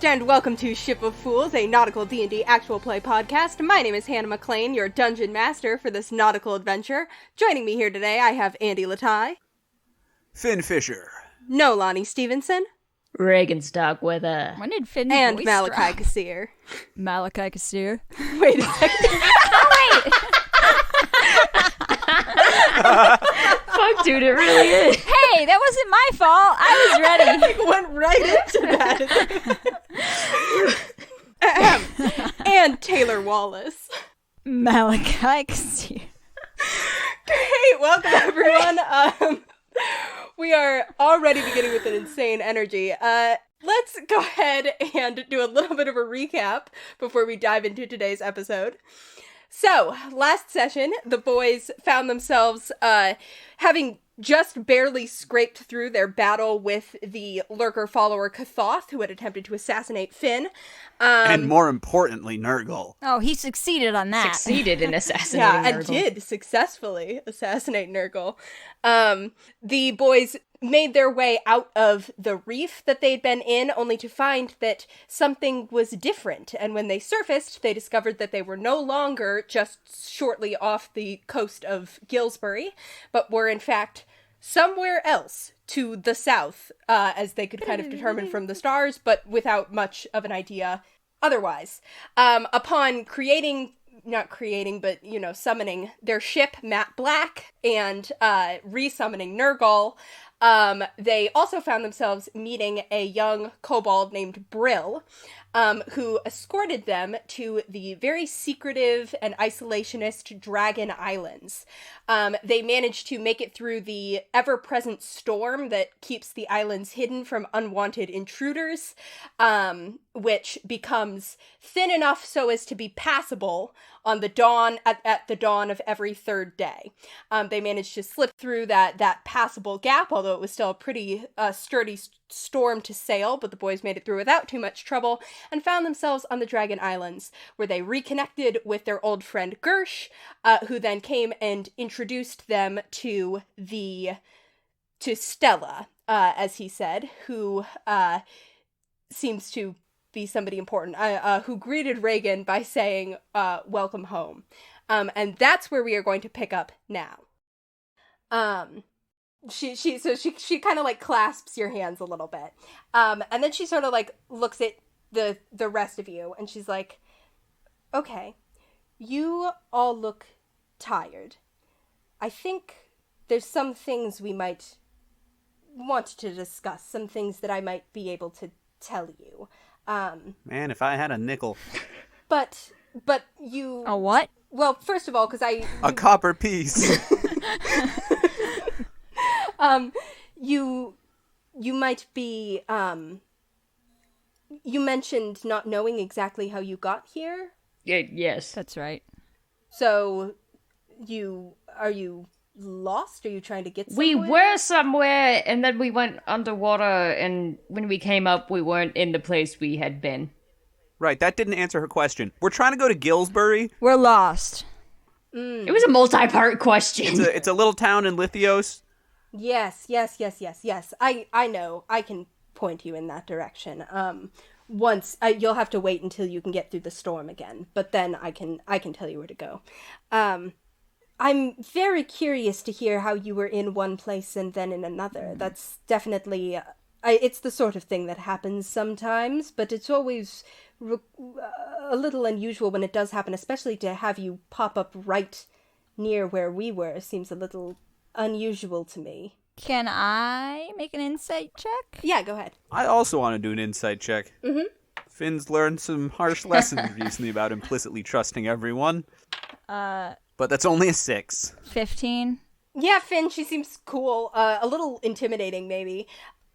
and welcome to Ship of Fools, a nautical D&D actual play podcast. My name is Hannah McLean, your dungeon master for this nautical adventure. Joining me here today, I have Andy Latai, Finn Fisher, Nolani Stevenson, Regin Starkweather, When did Finn's and voice Malachi drop? Kassir. Malachi Kassir. Wait a second. Fuck, dude, it really is. Hey, that wasn't my fault. I was ready. Went right into that. And Taylor Wallace. Malachi Kassir. Great, welcome everyone. We are already beginning with an insane energy. Let's go ahead and do a little bit of a recap before we dive into today's episode. So, last session, the boys found themselves having just barely scraped through their battle with the lurker-follower Kathoth, who had attempted to assassinate Finn. and more importantly, Nurgle. Oh, he succeeded on that. Succeeded in assassinating Yeah, and Nurgle. did successfully assassinate Nurgle. The boys made their way out of the reef that they'd been in, only to find that something was different. And when they surfaced, they discovered that they were no longer just shortly off the coast of Gilsbury, but were in fact somewhere else to the south, as they could kind of determine from the stars, but without much of an idea otherwise. Upon summoning their ship, Matt Black, and resummoning Nurgle, they also found themselves meeting a young kobold named Brill, who escorted them to the very secretive and isolationist Dragon Islands. They managed to make it through the ever-present storm that keeps the islands hidden from unwanted intruders, which becomes thin enough so as to be passable on the dawn at the dawn of every third day. They managed to slip through that passable gap, although it was still a pretty sturdy storm to sail, but the boys made it through without too much trouble and found themselves on the Dragon Islands, where they reconnected with their old friend Gersh, who then came and introduced them to Stella, as he said, who seems to be somebody important, who greeted Regin by saying, welcome home. And that's where we are going to pick up now. She kind of like clasps your hands a little bit. And then she sort of like looks at the rest of you and she's like, okay, you all look tired. I think there's some things we might want to discuss, some things that I might be able to tell you. Man, if I had a nickel. But you... A what? Well, first of all, because A copper piece. You might be, you mentioned not knowing exactly how you got here? Yes. That's right. So, are you lost? Are you trying to get somewhere? We were somewhere, and then we went underwater, and when we came up, we weren't in the place we had been. Right, that didn't answer her question. We're trying to go to Gilsbury. We're lost. It was a multi-part question. It's a little town in Lithios. Yes. I know. I can point you in that direction. You'll have to wait until you can get through the storm again, but then I can tell you where to go. I'm very curious to hear how you were in one place and then in another. That's definitely... it's the sort of thing that happens sometimes, but it's always a little unusual when it does happen, especially to have you pop up right near where we were. Seems a little unusual to me. Can I make an insight check? Yeah, go ahead. I also want to do an insight check. Mm-hmm. Finn's learned some harsh lessons recently about implicitly trusting everyone. But that's only a 6. 15. Yeah, Finn, she seems cool. A little intimidating, maybe.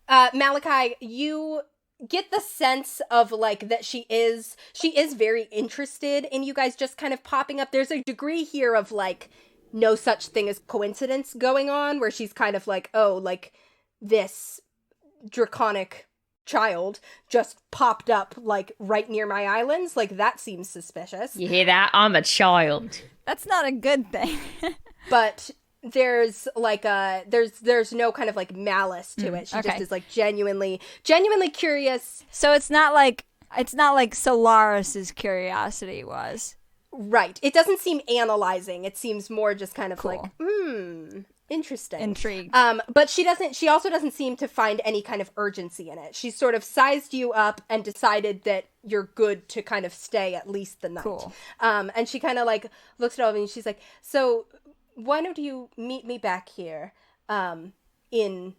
Malachi, you get the sense of, like, that she is very interested in you guys just kind of popping up. There's a degree here of, like, no such thing as coincidence going on, where she's kind of like, oh, like, this draconic child just popped up, like, right near my islands. Like, that seems suspicious. You hear that? I'm a child. That's not a good thing. But there's like there's no kind of like malice to it. She okay. just is like genuinely curious. So it's not like It's not like Solaris's curiosity was. Right. It doesn't seem analyzing. It seems more just kind of Cool. like, interesting. Intrigued. But she also doesn't seem to find any kind of urgency in it. She's sort of sized you up and decided that you're good to kind of stay at least the night. Cool. And she kind of like looks at all of you and she's like, so why don't you meet me back here, in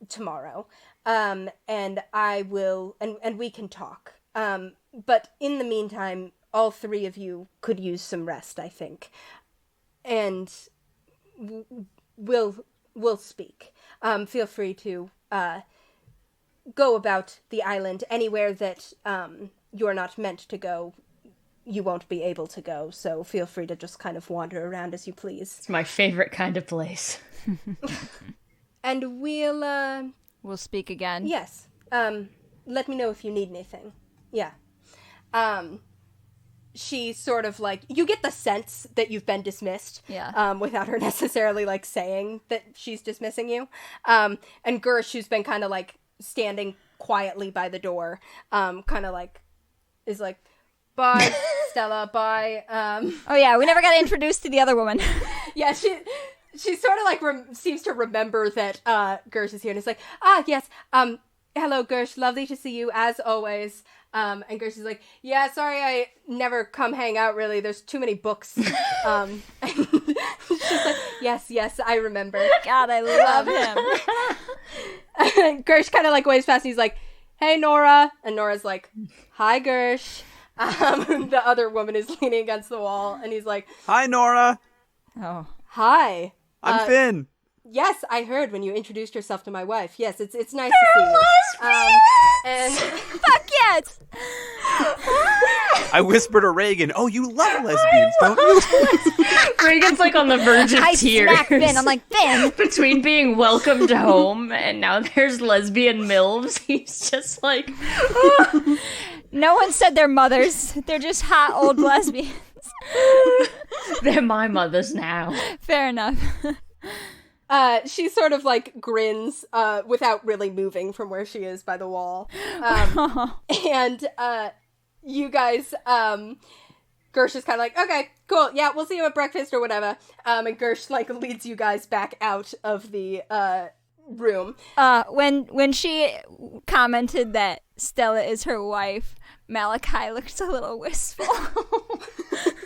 tomorrow? And I will, and we can talk. But in the meantime, all three of you could use some rest, I think. And we'll speak. Feel free to go about the island anywhere that you're not meant to go. You won't be able to go, so feel free to just kind of wander around as you please. It's my favorite kind of place. And We'll speak again. yes. Let me know if you need anything. Yeah. She sort of like, you get the sense that you've been dismissed. Yeah. Without her necessarily like saying that she's dismissing you. And Gersh, who's been kind of like standing quietly by the door, kind of like is like, bye, Stella, bye. Oh yeah, we never got introduced to the other woman. Yeah, she sort of like seems to remember that Gersh is here, and it's like, yes, hello Gersh, lovely to see you as always. And Gersh is like, yeah, sorry I never come hang out really, there's too many books. And she's like, yes, I remember. God, I love him. And Gersh kind of like waves past and he's like, hey Nora. And Nora's like, hi Gersh. The other woman is leaning against the wall and he's like, Hi, Nora. Oh. hi. I'm Finn. Yes, I heard when you introduced yourself to my wife. Yes, it's nice to see you. And Fuck yes! I whispered to Regin, oh, you love lesbians, don't you? Regan's like on the verge of I tears. smack Finn. I'm like, Finn! Between being welcomed home and now there's lesbian milves, he's just like, No one said they're mothers. They're just hot old lesbians. they're my mothers now. Fair enough. she sort of like grins without really moving from where she is by the wall. And you guys, Gersh is kind of like, okay, cool, yeah, we'll see you at breakfast or whatever. And Gersh like leads you guys back out of the room. When she commented that Stella is her wife, Malachi looked a little wistful.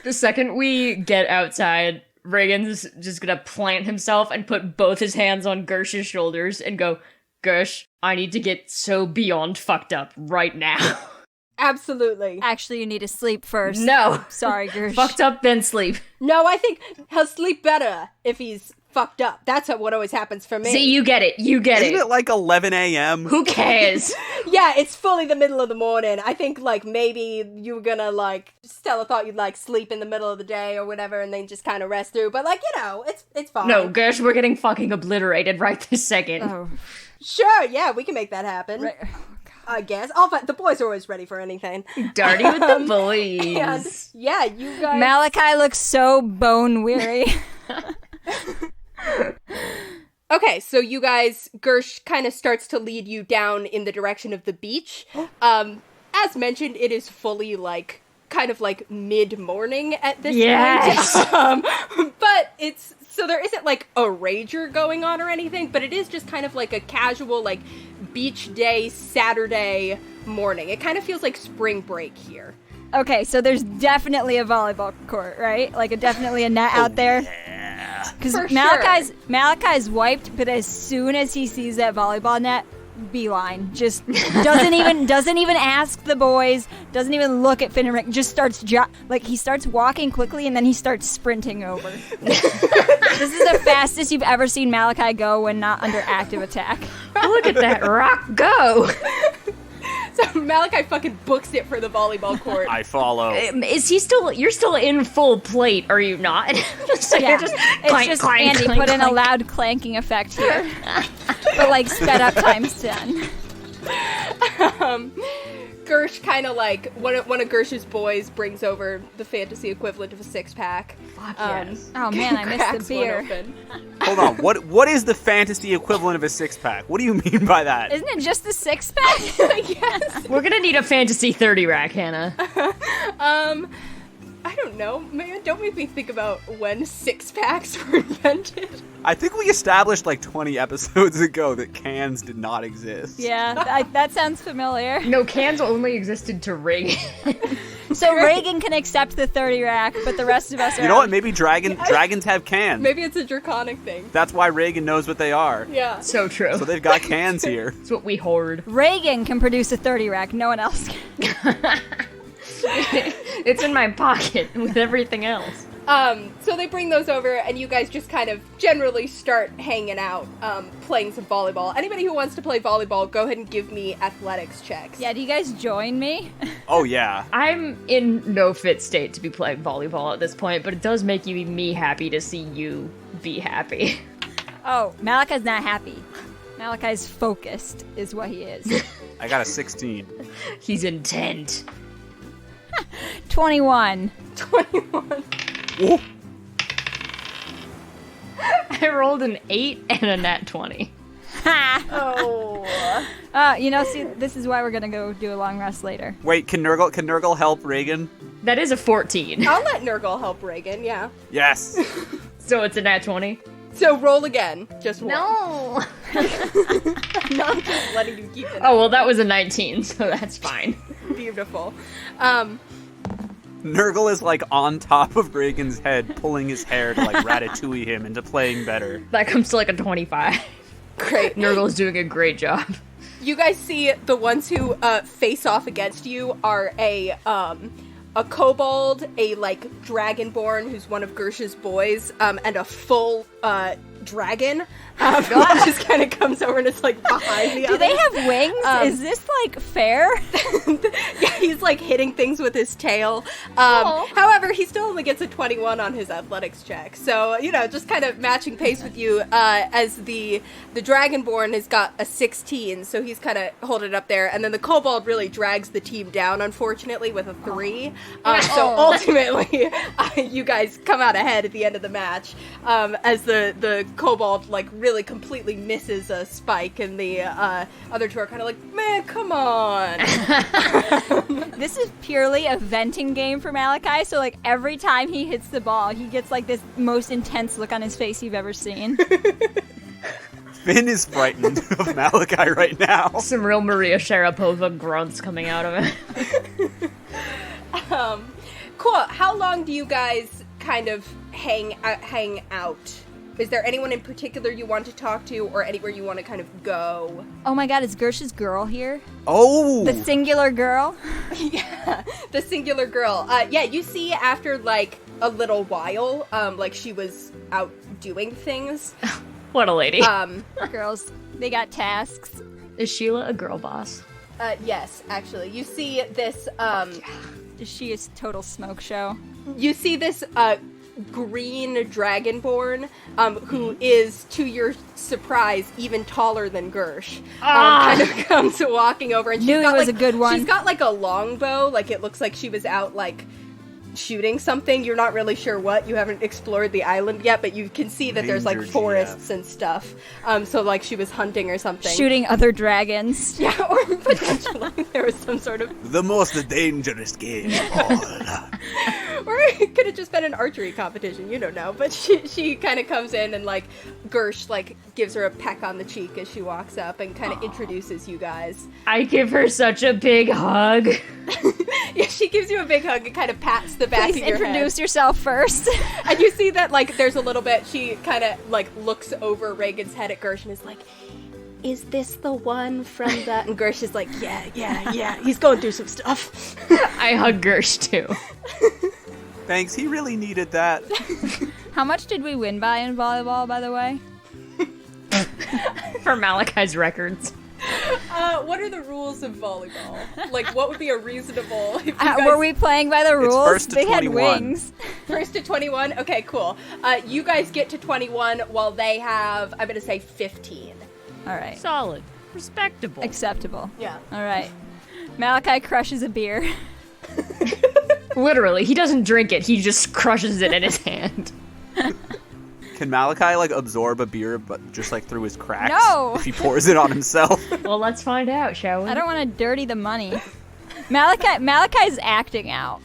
The second we get outside, Reagan's just gonna plant himself and put both his hands on Gersh's shoulders and go, Gersh, I need to get so beyond fucked up right now. Absolutely. Actually, you need to sleep first. No. Sorry, Gersh. Fucked up, then sleep. No, I think he'll sleep better if he's fucked up. That's what always happens for me. See, you get it. Isn't it like 11 a.m.? Who cares? Yeah, it's fully the middle of the morning. I think, like, maybe you were gonna, like, Stella thought you'd, like, sleep in the middle of the day or whatever and then just kind of rest through. But, like, you know, it's fine. No, Gersh, we're getting fucking obliterated right this second. Oh. Sure, yeah, we can make that happen. Right. I guess. The boys are always ready for anything. Dirty with the boys. And, yeah, you guys... Malachi looks so bone weary. Okay, so you guys, Gersh kind of starts to lead you down in the direction of the beach. As mentioned, it is fully, like, kind of, like, mid-morning at this point. But it's, so there isn't, like, a rager going on or anything, but it is just kind of, like, a casual, like, beach day, Saturday morning. It kind of feels like spring break here. Okay, so there's definitely a volleyball court, right? Like, definitely a net out there. Yeah. Because For Malachi's wiped, but as soon as he sees that volleyball net, beeline. Just doesn't even ask the boys, doesn't even look at Finn and Rick, just starts he starts walking quickly and then he starts sprinting over. This is the fastest you've ever seen Malachi go when not under active attack. Look at that rock go! So Malachi fucking books it for the volleyball court. I follow. Is he still? You're still in full plate, are you not? So Yeah, you're just it's clank, just clank, Andy clank, put in a clank. loud clanking effect here, but like sped up times 10. Gersh kind of like one of Gersh's boys brings over the fantasy equivalent of a 6-pack. Fuck yes. Oh man, I missed cracks the one beer. open. Hold on. What is the fantasy equivalent of a 6-pack? What do you mean by that? Isn't it just the 6-pack? Yes. We're gonna need a fantasy 30 rack, Hannah. I don't know, man. Don't make me think about when 6-packs were invented. I think we established like 20 episodes ago that cans did not exist. Yeah, that sounds familiar. No, cans only existed to rig. So Regin can accept the 30 rack, but the rest of us are You know what? out. Maybe dragons have cans. Maybe it's a draconic thing. That's why Reagan knows what they are. Yeah. So true. So they've got cans here. That's what we hoard. Regin can produce a 30 rack, no one else can. It's in my pocket with everything else. So they bring those over, and you guys just kind of generally start hanging out, playing some volleyball. Anybody who wants to play volleyball, go ahead and give me athletics checks. Yeah, do you guys join me? Oh, yeah. I'm in no fit state to be playing volleyball at this point, but it does make me happy to see you be happy. Oh, Malachi's not happy. Malachi's focused, is what he is. I got a 16. He's intent. 21. 21. Ooh. I rolled an 8 and a nat 20. Ha! Oh. See, this is why we're gonna go do a long rest later. Wait, can Nurgle help Reagan? That is a 14. I'll let Nurgle help Reagan, yeah. Yes. So it's a nat 20? So roll again. Just one. No! No, I'm just letting you keep it. Oh, well, that was a 19, so that's fine. Beautiful. Nurgle is like on top of Reagan's head, pulling his hair to like ratatouille him into playing better. That comes to like a 25. Great. Nurgle's doing a great job. You guys see the ones who face off against you are a kobold, a like dragonborn who's one of Gersh's boys, and a full dragon. Just kind of comes over and it's like behind the Do they have wings? Is this like fair? Yeah, he's like hitting things with his tail. However, he still only gets a 21 on his athletics check. So, just kind of matching pace with you as the Dragonborn has got a 16, so he's kind of holding it up there. And then the Kobold really drags the team down, unfortunately, with a 3. So ultimately, you guys come out ahead at the end of the match as the Kobold like really completely misses a spike, and the other two are kind of like, man, come on. This is purely a venting game for Malachi, so like every time he hits the ball, he gets like this most intense look on his face you've ever seen. Finn is frightened of Malachi right now. Some real Maria Sharapova grunts coming out of it. Cool. How long do you guys kind of hang out? Is there anyone in particular you want to talk to, or anywhere you want to kind of go? Oh my god, is Gersh's girl here? Oh! The singular girl? Yeah, the singular girl. Yeah, you see after like a little while, like she was out doing things. What a lady. Girls, they got tasks. Is Sheila a girl boss? Yes, actually. You see this, Is she a total smoke show? you see this, green dragonborn, who is, to your surprise, even taller than Gersh. Kind of comes walking over, and she's Knew got it was like a good one. She's got like a longbow, like it looks like she was out like shooting something. You're not really sure what. You haven't explored the island yet, but you can see that there's like Danger forests and stuff. So like she was hunting or something. Shooting other dragons. Yeah, or potentially there was some sort of, The most dangerous game of all. or it could have just been an archery competition. You don't know. But she kind of comes in and like Gersh like gives her a peck on the cheek as she walks up and kind of introduces you guys. I give her such a big hug. Yeah, she gives you a big hug and kind of pats the back Please of your introduce head. yourself first. And you see that like there's a little bit. She kind of like looks over Reagan's head at Gersh and is like, "Is this the one from the?" And Gersh is like, "Yeah. He's going through some stuff." I hug Gersh too. Thanks, he really needed that. How much did we win by in volleyball, by the way? For Malachi's records. What are the rules of volleyball? Like, what would be a reasonable? If you Were guys, we playing by the rules? first to They had 21. wings. first to 21? Okay, cool. You guys get to 21 while they have, I'm gonna say 15. All right. Solid. Respectable. Acceptable. Yeah. All right. Malachi crushes a beer. Literally, he doesn't drink it, he just crushes it in his hand. Can Malachi, like, absorb a beer, but just, like, through his cracks? No! If he pours it on himself? Well, let's find out, shall we? I don't want to dirty the money. Malachi's acting out.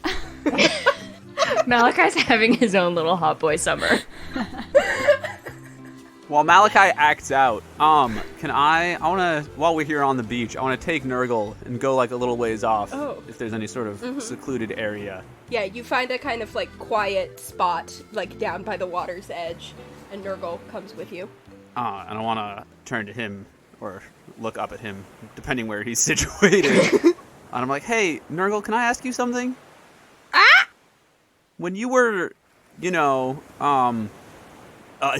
Malachi's having his own little hot boy summer. While Malachi acts out, while we're here on the beach, I want to take Nurgle and go, like, a little ways off. Oh. If there's any sort of secluded area. Yeah, you find a kind of, like, quiet spot, like, down by the water's edge, and Nurgle comes with you. And I want to turn to him, or look up at him, depending where he's situated. And I'm like, hey, Nurgle, can I ask you something? When you were,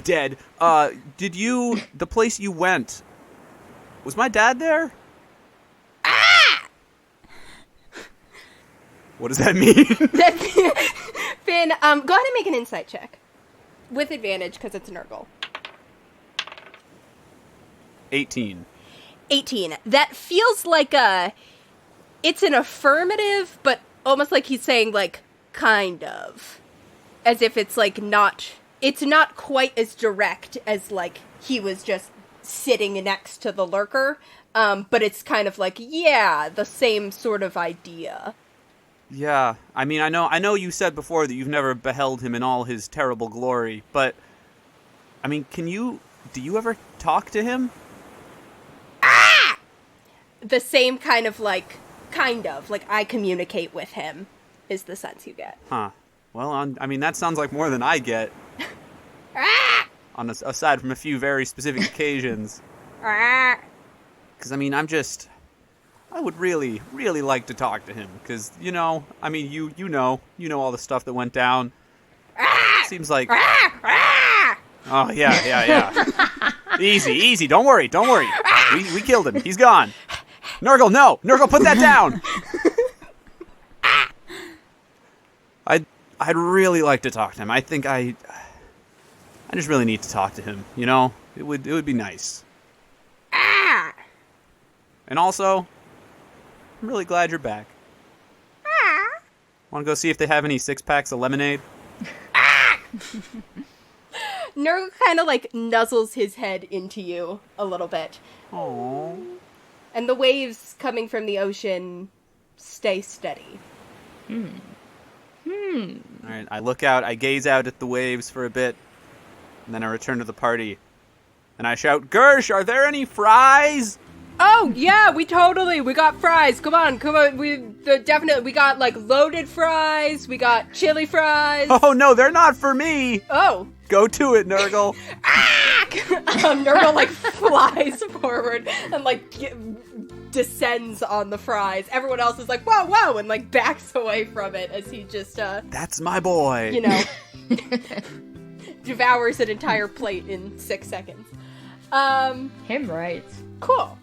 dead, the place you went, was my dad there? What does that mean? Finn, go ahead and make an insight check. With advantage, because it's Nurgle. 18. 18. That feels like it's an affirmative, but almost like he's saying, like, kind of. As if it's, like, it's not quite as direct as, like, he was just sitting next to the lurker. But it's kind of like, yeah, the same sort of idea. Yeah, I mean, I know you said before that you've never beheld him in all his terrible glory, but, I mean, do you ever talk to him? The same kind of, like, I communicate with him, is the sense you get. Huh. Well, I mean, that sounds like more than I get. Aside from a few very specific occasions. Because, I mean, I would really, really like to talk to him. Because, you know all the stuff that went down. Seems like... Oh, yeah. Easy, don't worry. We killed him, he's gone. Nurgle, no! Nurgle, put that down! I'd really like to talk to him. I think I just really need to talk to him, you know? It would be nice. And also, I'm really glad you're back. Want to go see if they have any 6-packs of lemonade? Nurgle kind of, like, nuzzles his head into you a little bit. Aww. And the waves coming from the ocean stay steady. Alright, I look out, I gaze out at the waves for a bit, and then I return to the party. And I shout, Gersh, are there any fries? Oh, yeah, we got fries. Come on. We got, like, loaded fries. We got chili fries. Oh, no, they're not for me. Oh. Go to it, Nurgle. Nurgle, like, flies forward and, like, descends on the fries. Everyone else is like, whoa, and, like, backs away from it as he just, That's my boy. You know, devours an entire plate in 6 seconds. Him right. Cool.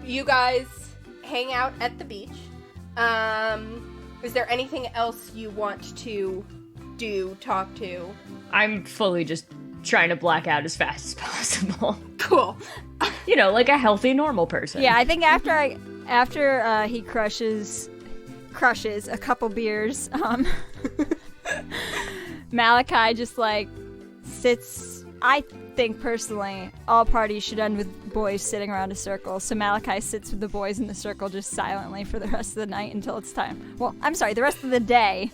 You guys hang out at the beach. Is there anything else you want to talk to? I'm fully just trying to black out as fast as possible. Cool. You know, like a healthy, normal person. Yeah, I think after he crushes a couple beers, Malachi just, like, sits. I think personally all parties should end with boys sitting around a circle, so Malachi sits with the boys in the circle just silently for the rest of the night until it's time. Well, I'm sorry, the rest of the day.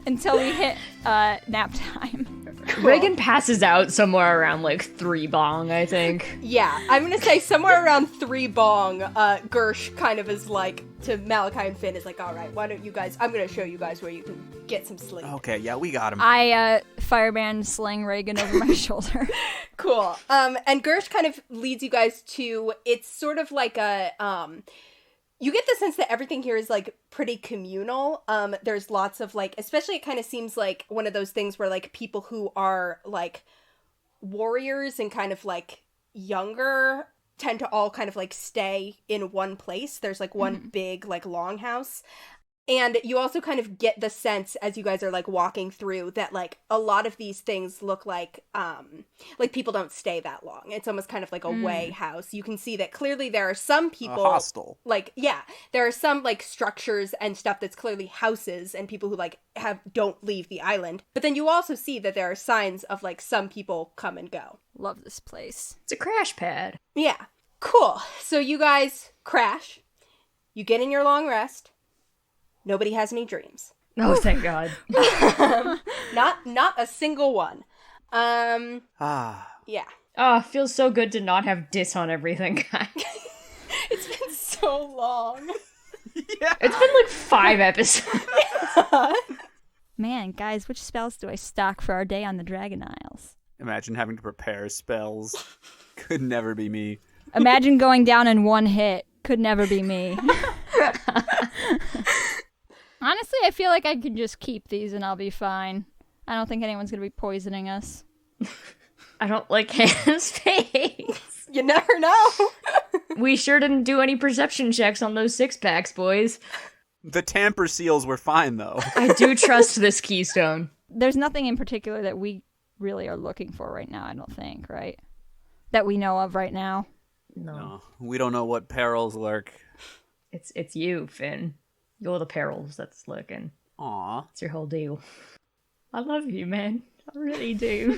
Until we hit nap time. Cool. Regin passes out somewhere around, like, 3 bong, I think. Yeah, I'm gonna say somewhere around 3 bong, Gersh kind of is like, to Malachi and Finn, is like, alright, why don't you guys, I'm gonna show you guys where you can get some sleep. Okay, yeah, we got him. I, fireman sling Regin over my shoulder. Cool. And Gersh kind of leads you guys to, it's sort of like a, you get the sense that everything here is, like, pretty communal. There's lots of, like, especially it kind of seems like one of those things where, like, people who are, like, warriors and kind of, like, younger tend to all kind of, like, stay in one place. There's, like, one big, like, longhouse. And you also kind of get the sense as you guys are like walking through that like a lot of these things look like people don't stay that long. It's almost kind of like a way house. You can see that clearly there are some people A hostel. like, yeah, there are some like structures and stuff that's clearly houses and people who like don't leave the island. But then you also see that there are signs of like some people come and go. Love this place. It's a crash pad. Yeah. Cool. So you guys crash. You get in your long rest. Nobody has any dreams. Oh, thank God. Not a single one. Yeah. Oh, it feels so good to not have dis on everything, guys. It's been so long. Yeah. It's been like 5 episodes. Man, guys, which spells do I stock for our day on the Dragon Isles? Imagine having to prepare spells. Could never be me. Imagine going down in one hit. Could never be me. Honestly, I feel like I can just keep these and I'll be fine. I don't think anyone's going to be poisoning us. I don't like Hannah's face. You never know. We sure didn't do any perception checks on those 6-packs, boys. The tamper seals were fine, though. I do trust this keystone. There's nothing in particular that we really are looking for right now, I don't think, right? That we know of right now. No. We don't know what perils lurk. It's you, Finn. You're the perils that's lurking. Aw. It's your whole deal. I love you, man. I really do.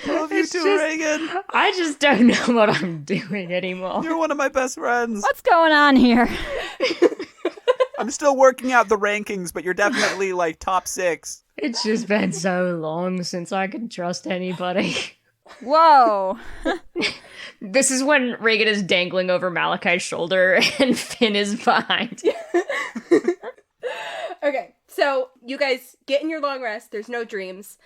Love you too, Regin. I just don't know what I'm doing anymore. You're one of my best friends. What's going on here? I'm still working out the rankings, but you're definitely like top 6. It's just been so long since I can trust anybody. Whoa. This is when Regin is dangling over Malachi's shoulder and Finn is behind. Okay, so you guys get in your long rest. There's no dreams.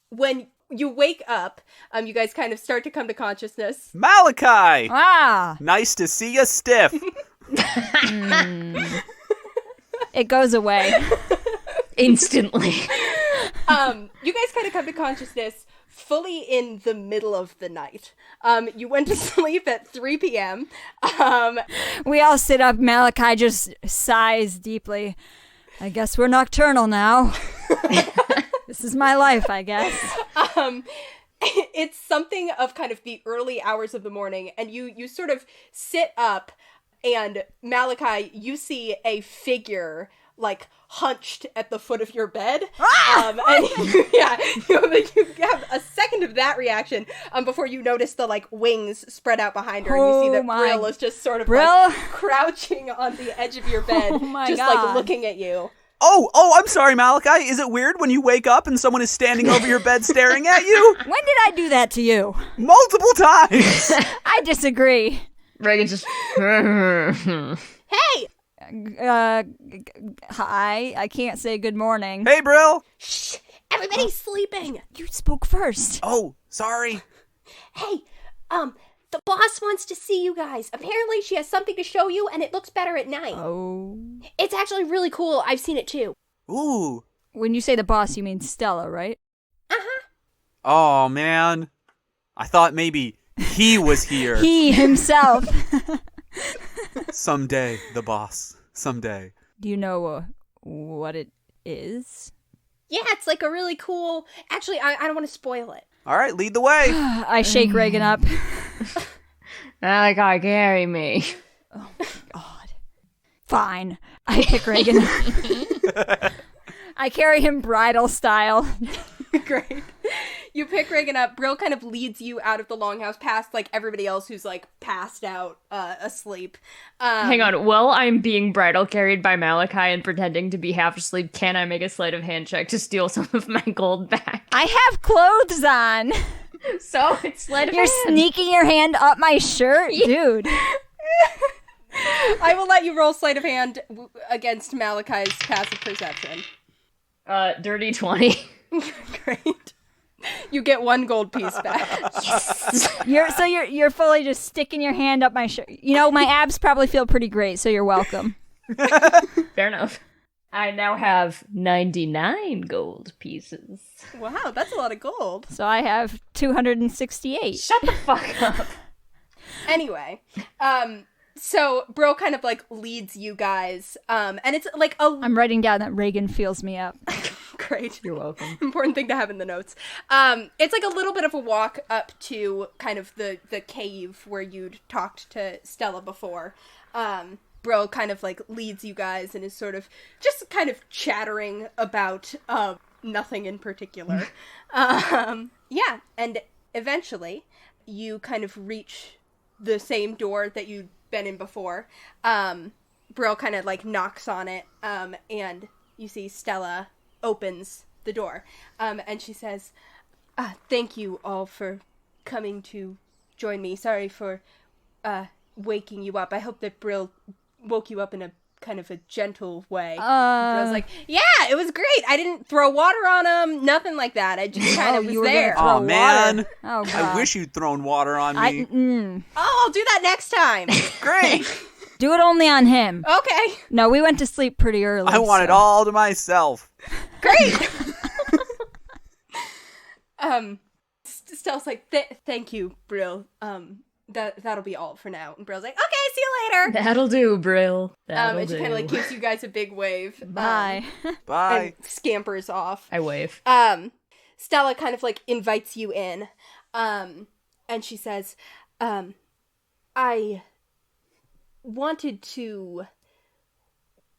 When you wake up, you guys kind of start to come to consciousness. Malachi! Ah. Nice to see you stiff. It goes away. Instantly. You guys kind of come to consciousness fully in the middle of the night. You went to sleep at 3 p.m. We all sit up. Malachi just sighs deeply. I guess we're nocturnal now. This is my life, I guess. It's something of kind of the early hours of the morning, and you sort of sit up, and Malachi, you see a figure like hunched at the foot of your bed. And you have a second of that reaction before you notice the like wings spread out behind her, and you see that Brill is just sort of like crouching on the edge of your bed, like looking at you. Oh, I'm sorry, Malachi. Is it weird when you wake up and someone is standing over your bed staring at you? When did I do that to you? Multiple times. I disagree. Regin just... Hey! Hi. I can't say good morning. Hey, Brill. Shh! Everybody's sleeping! You spoke first. Oh, sorry. Hey, the boss wants to see you guys. Apparently she has something to show you, and it looks better at night. Oh. It's actually really cool. I've seen it too. Ooh. When you say the boss, you mean Stella, right? Uh-huh. Oh, man. I thought maybe he was here. He himself. Someday, the boss. Someday. Do you know what it is? Yeah, it's like a really cool... Actually, I don't want to spoil it. All right, lead the way. I shake Regin up. Malachi, carry me. Oh my god. Fine. I pick Regin up. I carry him bridal style. Great. You pick Regin up. Brill kind of leads you out of the longhouse past like everybody else who's like passed out asleep. Hang on. While I'm being bridal carried by Malachi and pretending to be half asleep, can I make a sleight of hand check to steal some of my gold back? I have clothes on. So it's sleight of You're hand. sneaking your hand up my shirt? Dude. I will let you roll sleight of hand against Malachi's passive perception. Dirty 20. Great. You get 1 gold piece back. You're fully just sticking your hand up my shirt. You know, my abs probably feel pretty great, so you're welcome. Fair enough. I now have 99 gold pieces. Wow, that's a lot of gold. So I have 268. Shut the fuck up. Anyway, So Brill kind of like leads you guys, and it's like I'm writing down that Regin feels me up. Great. You're welcome. Important thing to have in the notes. It's like a little bit of a walk up to kind of the cave where you'd talked to Stella before. Brill kind of like leads you guys and is sort of just kind of chattering about nothing in particular. Yeah, and eventually you kind of reach the same door that you'd been in before. Brill kind of like knocks on it, and you see Stella opens the door, and she says, thank you all for coming to join me. Sorry for waking you up. I hope that Brill woke you up in a kind of a gentle way. I was like, yeah, it was great. I didn't throw water on him, nothing like that. I just kind of was there. Oh, man. Water. Oh, God. I wish you'd thrown water on me. Oh, I'll do that next time. Great. Do it only on him. Okay. No, we went to sleep pretty early. I want it all to myself. Great. Stella's like, thank you, Brill. That'll be all for now. And Brill's like, okay, see you later. That'll do, Brill. That'll and she do. kind of like gives you guys a big wave. Bye. Bye. And scampers off. I wave. Stella kind of like invites you in. And she says, I wanted to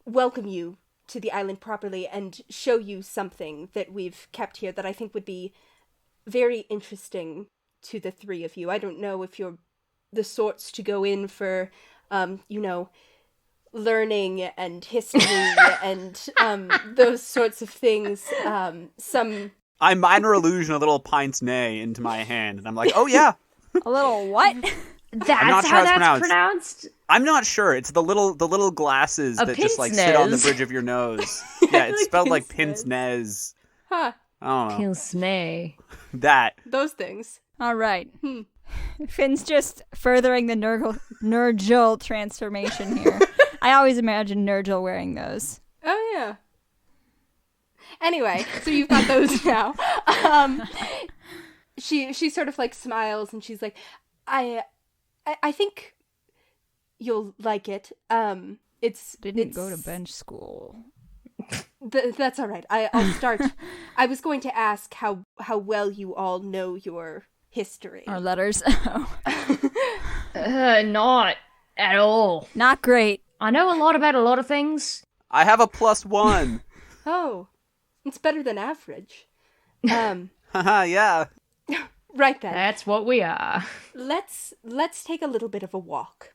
welcome you to the island properly and show you something that we've kept here that I think would be very interesting to the three of you. I don't know if you're the sorts to go in for, learning and history and those sorts of things. I minor illusion a little pince nez into my hand, and I'm like, oh yeah. A little what? That's how that's pronounced? I'm not sure. It's the little glasses that just like sit on the bridge of your nose. Yeah, it's spelled like pince nez. Huh. I don't know. Pince-nez. That. Those things. All right. Finn's just furthering the Nurgle transformation here. I always imagine Nurgle wearing those. Oh, yeah. Anyway, so you've got those now. She sort of like smiles and she's like, I think you'll like it. Didn't go to bench school. That's all right. I'll start. I was going to ask how well you all know your history. Our letters. Not at all. Not great. I know a lot about a lot of things. I have a +1. Oh, it's better than average. Haha, yeah. Right then. That's what we are. Let's take a little bit of a walk.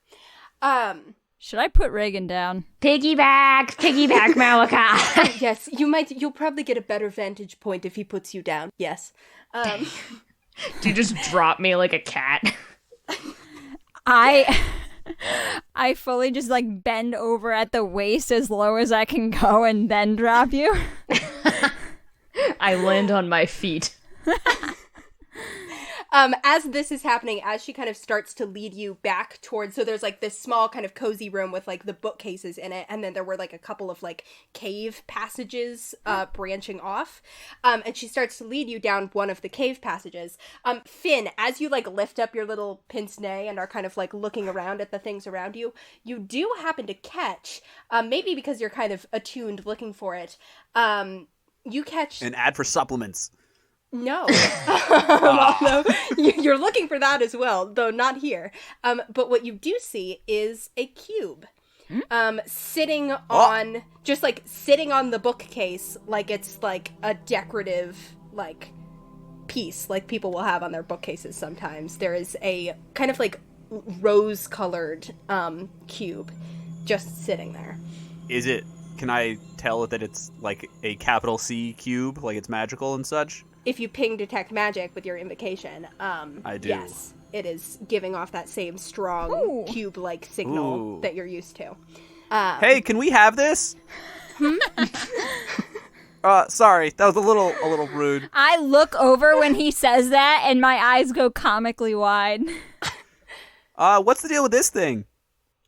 Should I put Regin down? Piggyback, Malachi. Yes, you'll probably get a better vantage point if he puts you down. Yes. Do you just drop me like a cat? I fully just like bend over at the waist as low as I can go and then drop you. I land on my feet. As this is happening, as she kind of starts to lead you back towards, so there's like this small kind of cozy room with like the bookcases in it, and then there were like a couple of like cave passages branching off, and she starts to lead you down one of the cave passages. Finn, as you like lift up your little pince-nez and are kind of like looking around at the things around you, you do happen to catch, maybe because you're kind of attuned looking for it, you catch An ad for supplements. No. Although you're looking for that as well, though not here. But what you do see is a cube. Sitting on, just like sitting on the bookcase, like it's like a decorative, like, piece, like people will have on their bookcases sometimes. There is a kind of like rose-colored cube just sitting there. Can I tell that it's like a capital C cube, like it's magical and such? If you ping detect magic with your invocation, I do. Yes, it is giving off that same strong cube-like signal that you're used to. Hey, can we have this? Sorry, that was a little rude. I look over when he says that, and my eyes go comically wide. What's the deal with this thing?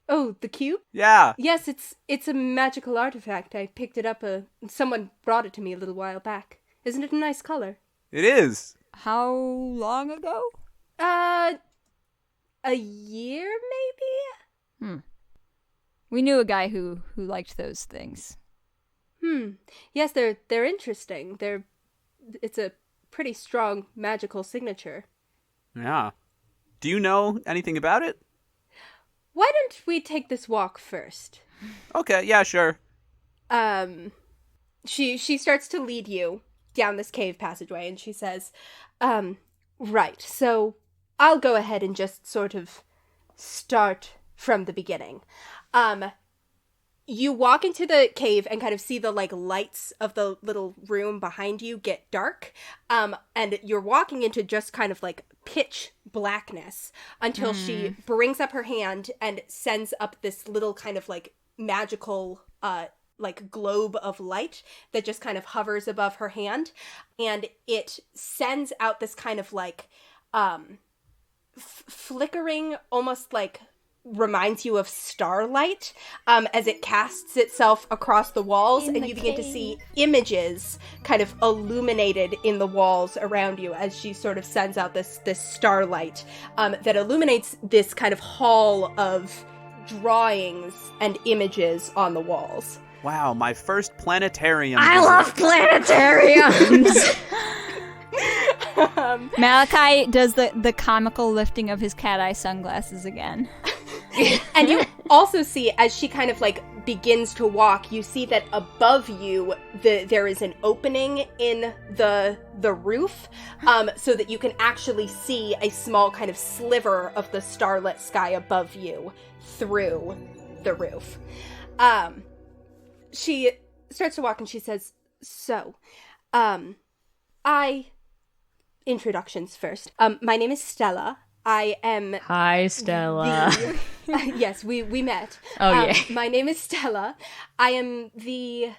Oh, the cube? Yeah. Yes, it's a magical artifact. I picked it up. Someone brought it to me a little while back. Isn't it a nice color? It is. How long ago? A year, maybe? We knew a guy who liked those things. Yes, they're interesting. It's a pretty strong magical signature. Yeah. Do you know anything about it? Why don't we take this walk first? Okay, yeah, sure. She starts to lead you down this cave passageway, and she says, right, so I'll go ahead and just sort of start from the beginning. You walk into the cave and kind of see the, lights of the little room behind you get dark, and you're walking into just kind of, pitch blackness until she brings up her hand and sends up this little kind of, magical, globe of light that just kind of hovers above her hand, and it sends out this kind of, flickering, almost reminds you of starlight as it casts itself across the walls, and you begin to see images kind of illuminated in the walls around you as she sort of sends out this starlight that illuminates this kind of hall of drawings and images on the walls. Wow, my first planetarium. I love planetariums! Malachi does the comical lifting of his cat eye sunglasses again. And you also see, as she kind of begins to walk, you see that above you there is an opening in the roof, so that you can actually see a small kind of sliver of the starlit sky above you through the roof. She starts to walk and she says, so, introductions first. My name is Stella. I am... Hi, Stella. Yes, we met. Oh, yeah. My name is Stella. I am the...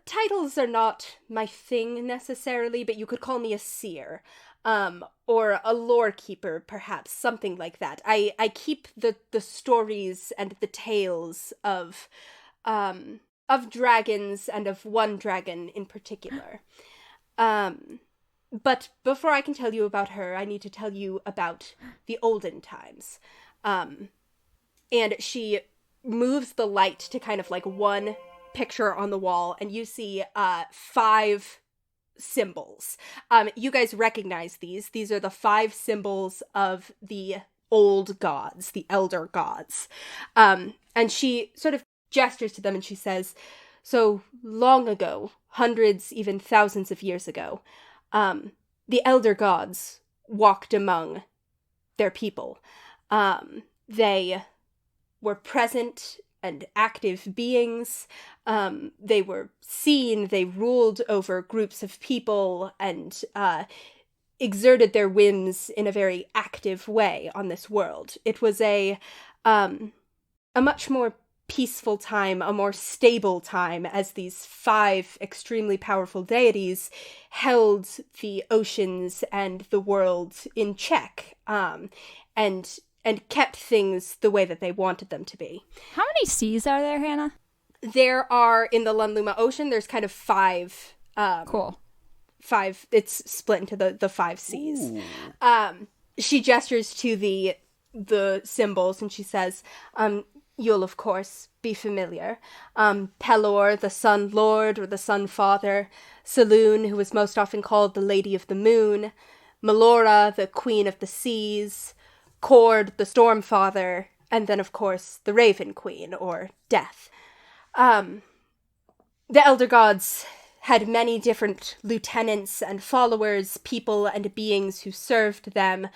titles are not my thing necessarily, but you could call me a seer. Or a lore keeper, perhaps, something like that. I keep the stories and the tales of dragons and of one dragon in particular. But before I can tell you about her, I need to tell you about the olden times. And she moves the light to kind of one picture on the wall, and you see 5 symbols. You guys recognize these. These are the 5 symbols of the old gods, the elder gods. And she sort of gestures to them and she says, so long ago, hundreds, even thousands of years ago, the elder gods walked among their people. They were present and active beings. They were seen, they ruled over groups of people, and exerted their whims in a very active way on this world. It was a much more peaceful time, a more stable time, as these 5 extremely powerful deities held the oceans and the world in check, and kept things the way that they wanted them to be. How many seas are there, Hannah? There are, in the Lunluma Ocean, there's kind of 5... cool. 5, it's split into the 5 seas. She gestures to the symbols, and she says, you'll, of course, be familiar. Pelor, the Sun Lord, or the Sun Father. Saloon, who is most often called the Lady of the Moon. Melora, the Queen of the Seas. Cord, the Storm Father. And then, of course, the Raven Queen, or Death. The Elder Gods had many different lieutenants and followers, people and beings who served them.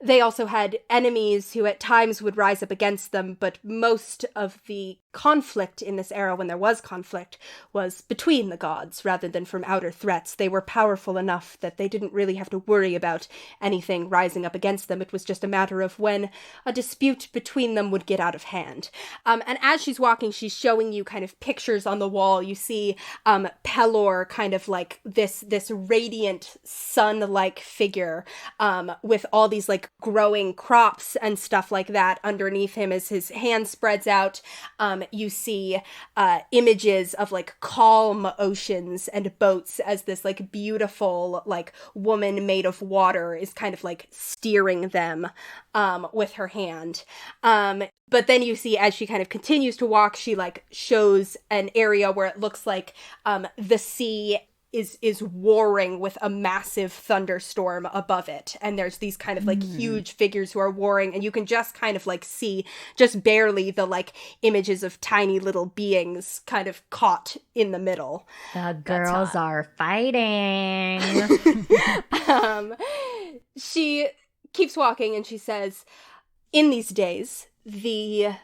They also had enemies who at times would rise up against them, but most of the conflict in this era, when there was conflict, was between the gods rather than from outer threats. They were powerful enough that they didn't really have to worry about anything rising up against them. It was just a matter of when a dispute between them would get out of hand. And as she's walking, she's showing you kind of pictures on the wall. You see Pelor, kind of like this radiant sun-like figure with all these growing crops and stuff like that underneath him as his hand spreads out. You see images of like calm oceans and boats as this like beautiful like woman made of water is kind of like steering them with her hand. But then you see as she kind of continues to walk, she like shows an area where it looks like the sea is warring with a massive thunderstorm above it. And there's these kind of like huge figures who are warring, and you can just kind of like see just barely the like images of tiny little beings kind of caught in the middle. The girls are fighting. She keeps walking and she says, in these days, the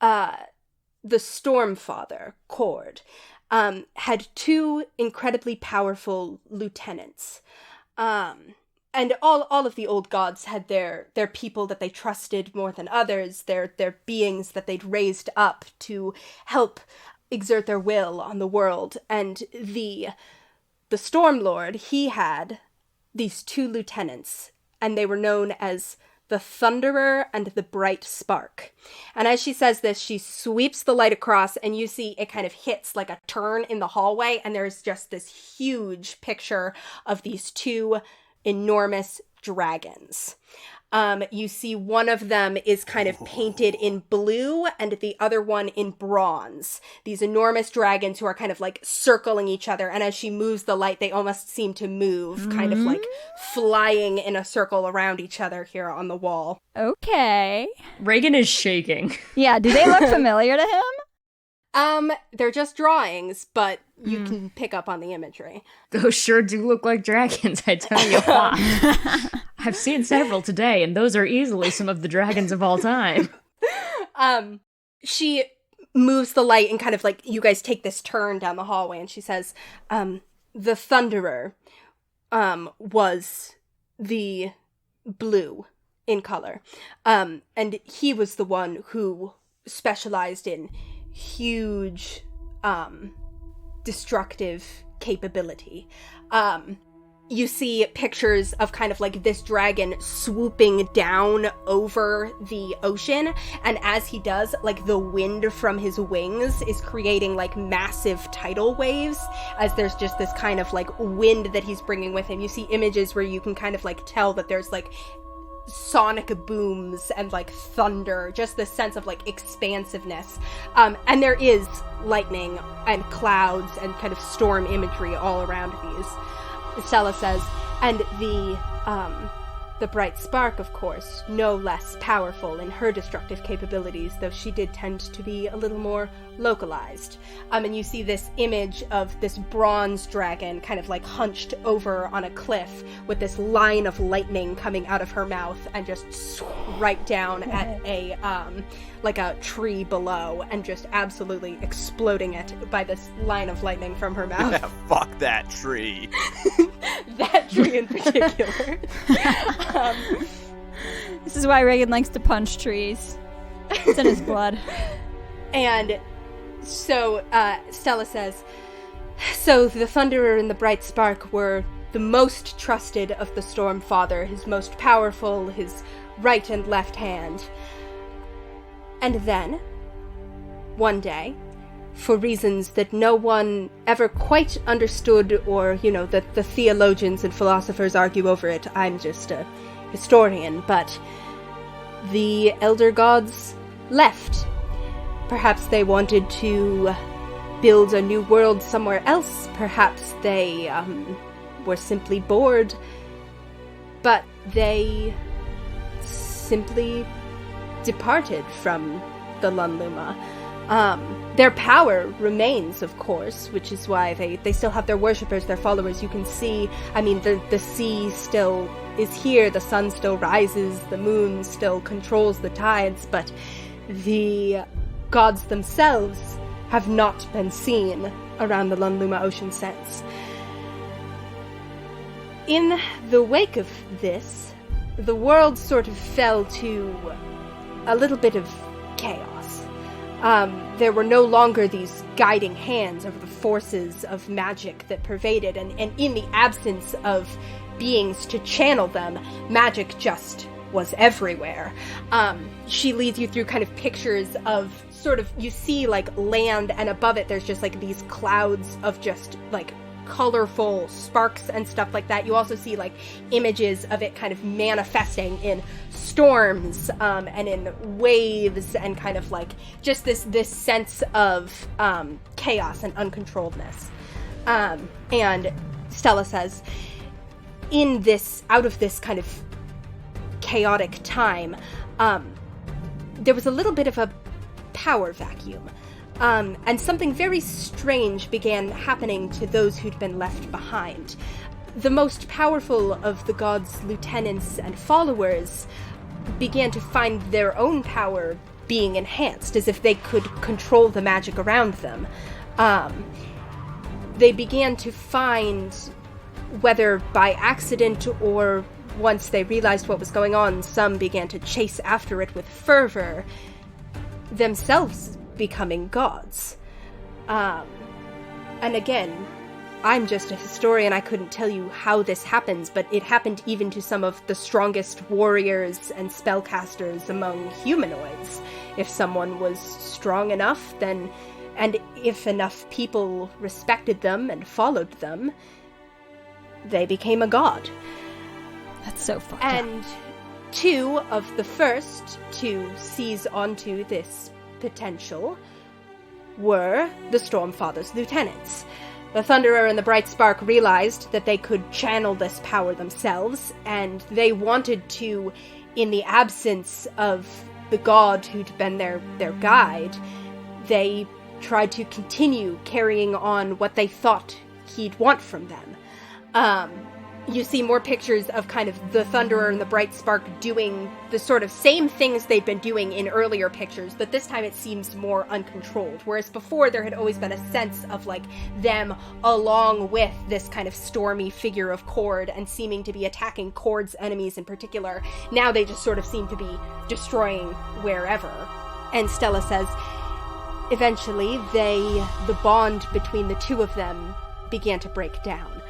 Stormfather, Cord, had two incredibly powerful lieutenants. And all of the old gods had their people that they trusted more than others, their beings that they'd raised up to help exert their will on the world. And the Stormlord, he had these two lieutenants, and they were known as the Thunderer and the Bright Spark. And as she says this, she sweeps the light across, and you see it kind of hits like a turn in the hallway, and there's just this huge picture of these two enormous dragons. You see one of them is kind of painted in blue and the other one in bronze. These enormous dragons who are kind of like circling each other, and as she moves the light, they almost seem to move, kind of like flying in a circle around each other here on the wall. Okay. Regin is shaking. Yeah, do they look familiar to him? They're just drawings, but you can pick up on the imagery. Those sure do look like dragons, I tell you what. I've seen several today, and those are easily some of the dragons of all time. She moves the light and kind of like, you guys take this turn down the hallway, and she says, the Thunderer, was the blue in color. And he was the one who specialized in huge, destructive capability. You see pictures of kind of like this dragon swooping down over the ocean, and as he does, like the wind from his wings is creating like massive tidal waves as there's just this kind of like wind that he's bringing with him. You see images where you can kind of like tell that there's like sonic booms and like thunder, just this sense of like expansiveness. And there is lightning and clouds and kind of storm imagery all around these. Stella says, and the Bright Spark, of course, no less powerful in her destructive capabilities, though she did tend to be a little more localized. And you see this image of this bronze dragon kind of like hunched over on a cliff with this line of lightning coming out of her mouth and just right down at a like a tree below, and just absolutely exploding it by this line of lightning from her mouth. Yeah, fuck that tree. That tree in particular. This is why Regin likes to punch trees. It's in his blood. And so Stella says, so the Thunderer and the Bright Spark were the most trusted of the Stormfather, his most powerful, his right and left hand. And then, one day, for reasons that no one ever quite understood, or, you know, that the theologians and philosophers argue over it, I'm just a historian, but the Elder Gods left. Perhaps they wanted to build a new world somewhere else. Perhaps they were simply bored. But they simply departed from the Lunluma. Their power remains, of course, which is why they still have their worshippers, their followers. You can see, I mean, the sea still is here, the sun still rises, the moon still controls the tides, but the gods themselves have not been seen around the Lunluma ocean since. In the wake of this, the world sort of fell to a little bit of chaos. There were no longer these guiding hands over the forces of magic that pervaded, and in the absence of beings to channel them, magic just was everywhere. She leads you through kind of pictures of sort of, you see like land, and above it there's just like these clouds of just like colorful sparks and stuff like that. You also see like images of it kind of manifesting in storms and in waves, and kind of like just this sense of chaos and uncontrolledness. And Stella says, out of this kind of chaotic time, there was a little bit of a power vacuum. And something very strange began happening to those who'd been left behind. The most powerful of the god's lieutenants and followers began to find their own power being enhanced, as if they could control the magic around them. They began to find, whether by accident or once they realized what was going on, some began to chase after it with fervor, themselves becoming gods. And again, I'm just a historian, I couldn't tell you how this happens, but it happened even to some of the strongest warriors and spellcasters among humanoids. If someone was strong enough, then, and if enough people respected them and followed them, they became a god. That's so fucked And up. two of the first to seize onto this potential were the Stormfather's lieutenants. The Thunderer and the Bright Spark realized that they could channel this power themselves, and they wanted to, in the absence of the god who'd been their guide, they tried to continue carrying on what they thought he'd want from them. You see more pictures of kind of the Thunderer and the Bright Spark doing the sort of same things they'd been doing in earlier pictures, but this time it seems more uncontrolled. Whereas before there had always been a sense of like them along with this kind of stormy figure of Cord and seeming to be attacking Cord's enemies in particular. Now they just sort of seem to be destroying wherever. And Stella says, eventually the bond between the two of them began to break down.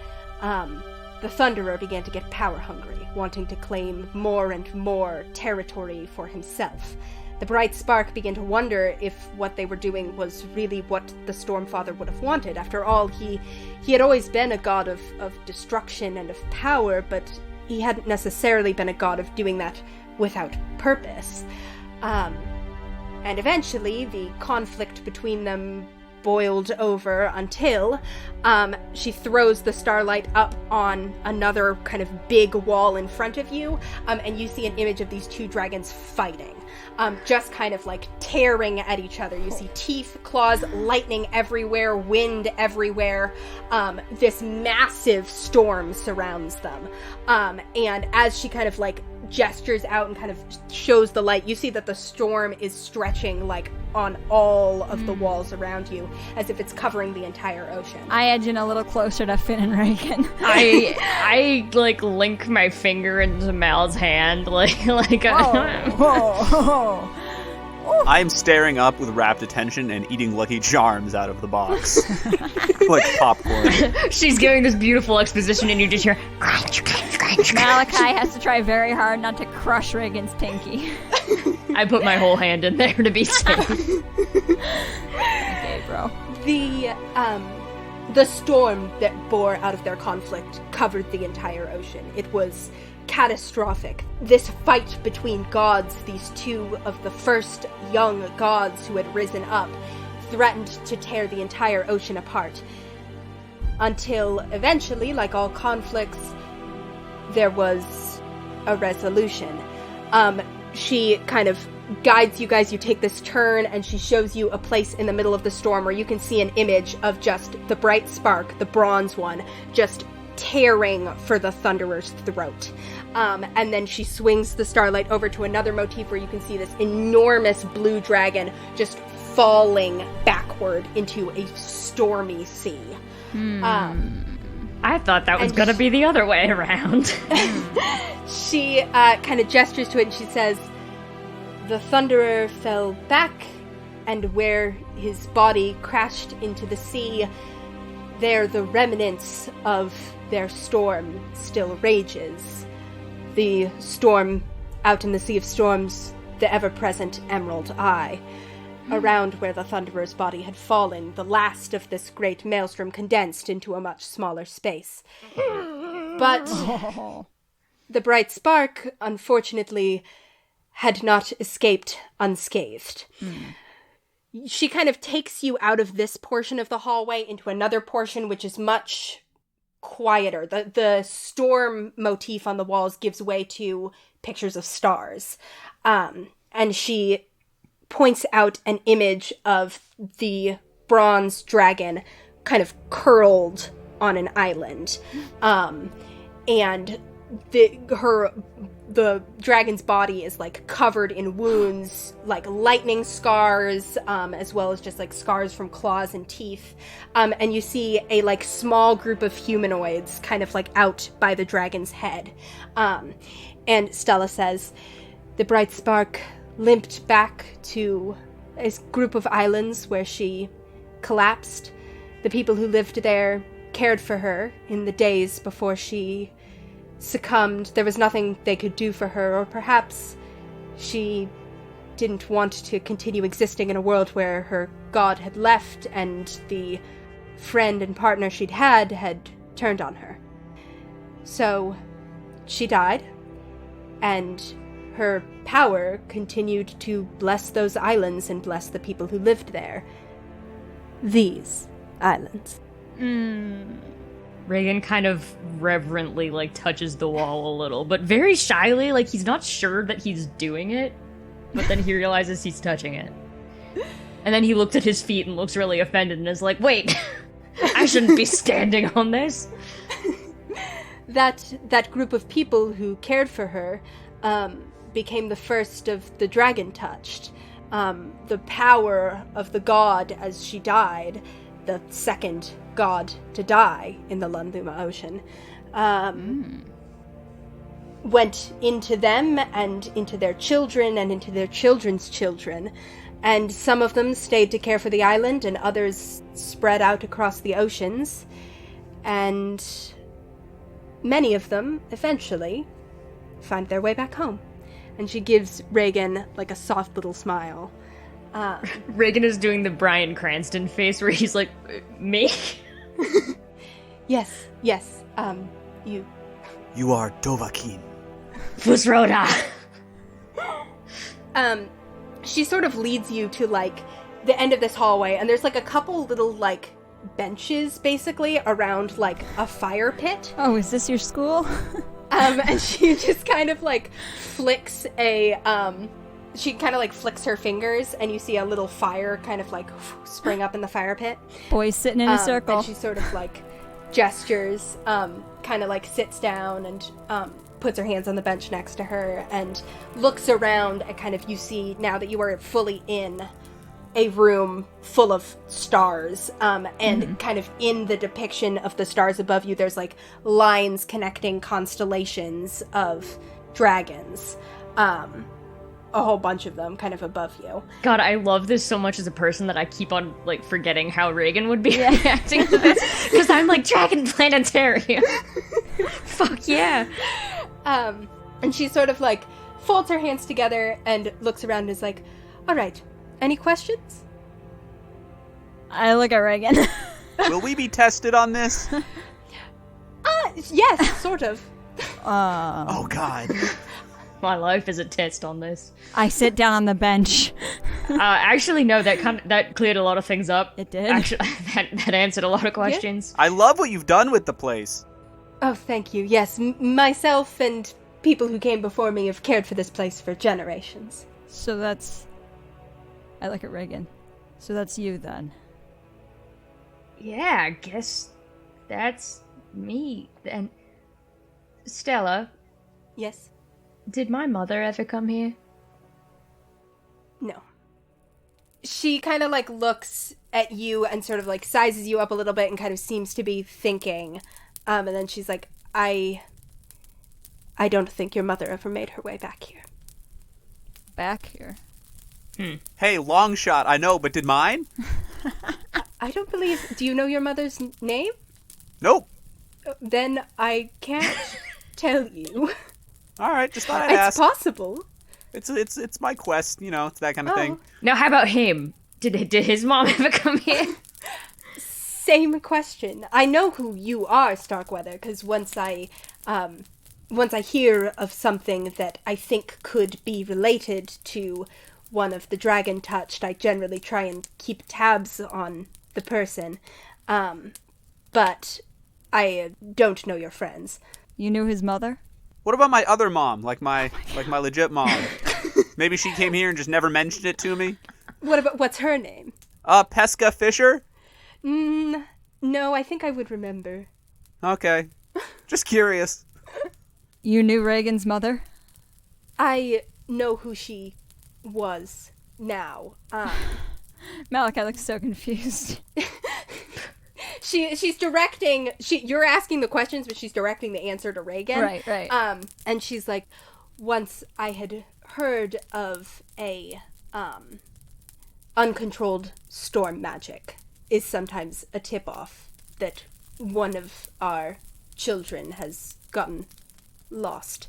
The Thunderer began to get power-hungry, wanting to claim more and more territory for himself. The Bright Spark began to wonder if what they were doing was really what the Stormfather would have wanted. After all, he had always been a god of destruction and of power, but he hadn't necessarily been a god of doing that without purpose. And eventually, the conflict between them boiled over until she throws the Starlight up on another kind of big wall in front of you, and you see an image of these two dragons fighting, just kind of like tearing at each other. You see teeth, claws, lightning everywhere, wind everywhere. This massive storm surrounds them, and as she kind of like gestures out and kind of shows the light, you see that the storm is stretching like on all of the walls around you, as if it's covering the entire ocean. I edge in a little closer to Finn and Regin. I like link my finger into Mal's hand, like Whoa. I'm staring up with rapt attention and eating Lucky Charms out of the box. Like popcorn. She's giving this beautiful exposition and you just hear crunch, crunch, crunch. Malachi has to try very hard not to crush Regan's pinky. I put my whole hand in there to be safe. Okay, bro. The storm that bore out of their conflict covered the entire ocean. It was catastrophic. This fight between gods, these two of the first young gods who had risen up, threatened to tear the entire ocean apart. Until eventually, like all conflicts, there was a resolution. She kind of guides you guys, you take this turn, and she shows you a place in the middle of the storm where you can see an image of just the Bright Spark, the bronze one, just tearing for the Thunderer's throat. And then she swings the Starlight over to another motif where you can see this enormous blue dragon just falling backward into a stormy sea. I thought that was gonna be the other way around. She kind of gestures to it and she says, "The Thunderer fell back, and where his body crashed into the sea, there the remnants of their storm still rages. The storm out in the Sea of Storms, the ever-present Emerald Eye. Around where the Thunderer's body had fallen, the last of this great maelstrom condensed into a much smaller space. But the bright spark, unfortunately, had not escaped unscathed. She kind of takes you out of this portion of the hallway into another portion, which is much quieter. The storm motif on the walls gives way to pictures of stars. And she points out an image of the bronze dragon kind of curled on an island. And the dragon's body is like covered in wounds, like lightning scars, as well as just like scars from claws and teeth. And you see a like small group of humanoids kind of like out by the dragon's head. And Stella says, the bright spark limped back to a group of islands where she collapsed. The people who lived there cared for her in the days before she succumbed. There was nothing they could do for her, or perhaps she didn't want to continue existing in a world where her god had left and the friend and partner she'd had turned on her. So she died, and her power continued to bless those islands and bless the people who lived there. These islands. Regin kind of reverently, like, touches the wall a little, but very shyly, like, he's not sure that he's doing it, but then he realizes he's touching it. And then he looks at his feet and looks really offended and is like, wait, I shouldn't be standing on this. That group of people who cared for her became the first of the dragon touched. The power of the god as she died, the second god to die in the Lunluma Ocean, went into them and into their children and into their children's children. And some of them stayed to care for the island, and others spread out across the oceans. And many of them, eventually, find their way back home. And she gives Regin, like, a soft little smile. Regin is doing the Bryan Cranston face where he's like, me? Yes, you. You are Dovahkiin. Fusroda! She sort of leads you to, like, the end of this hallway, and there's, like, a couple little, like, benches, basically, around, like, a fire pit. Oh, is this your school? And she just kind of, like, flicks she kind of, like, flicks her fingers, and you see a little fire kind of, like, spring up in the fire pit. Boys sitting in a circle. And she sort of, like, gestures, kind of, like, sits down and puts her hands on the bench next to her and looks around, and kind of you see, now that you are fully in a room full of stars, and kind of in the depiction of the stars above you, there's, like, lines connecting constellations of dragons. A whole bunch of them kind of above you. God, I love this so much as a person that I keep on, like, forgetting how Regin would be reacting to this. Because I'm like, Dragon Planetarium. Fuck yeah. And she sort of, like, folds her hands together and looks around and is like, all right, any questions? I look at Regin. Will we be tested on this? Yes, sort of. Oh, God. My life is a test on this. I sit down on the bench. Actually, no, that cleared a lot of things up. It did? Actually, that answered a lot of questions. I love what you've done with the place. Oh, thank you. Yes, myself and people who came before me have cared for this place for generations. So that's... I look at Regin. So that's you, then. Yeah, I guess that's me, then. Stella? Yes? Did my mother ever come here? No. She kind of, like, looks at you and sort of, like, sizes you up a little bit and kind of seems to be thinking. And then she's like, I don't think your mother ever made her way back here. Back here? Hey, long shot, I know, but did mine? I don't believe... Do you know your mother's name? Nope. Then I can't tell you. All right, just thought I'd It's ask. possible. It's my quest, it's that kind of thing. Now, how about him? Did his mom ever come here? Same question. I know who you are, Starkweather, because once I hear of something that I think could be related to one of the dragon touched, I generally try and keep tabs on the person. But I don't know your friends. You knew his mother? What about my other mom, like my legit mom? Maybe she came here and just never mentioned it to me. What's her name? Pesca Fisher? No, I think I would remember. Okay. Just curious. You knew Regin's mother? I know who she was now. Malachi looks so confused. She's directing. You're asking the questions, but she's directing the answer to Regin. Right. And she's like, once I had heard of a uncontrolled storm magic is sometimes a tip-off that one of our children has gotten lost.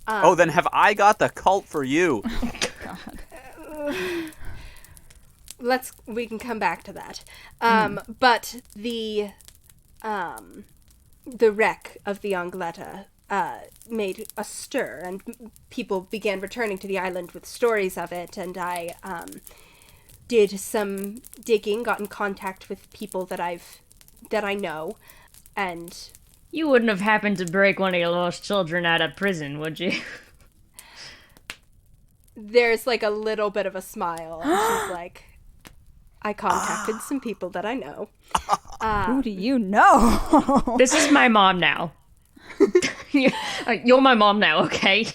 Then have I got the cult for you? We can come back to that. But the wreck of the Angletta made a stir, and people began returning to the island with stories of it, and I did some digging, got in contact with people that I know, and... You wouldn't have happened to break one of your lost children out of prison, would you? There's like a little bit of a smile, and she's like, I contacted some people that I know. Who do you know? This is my mom now. You're my mom now, okay?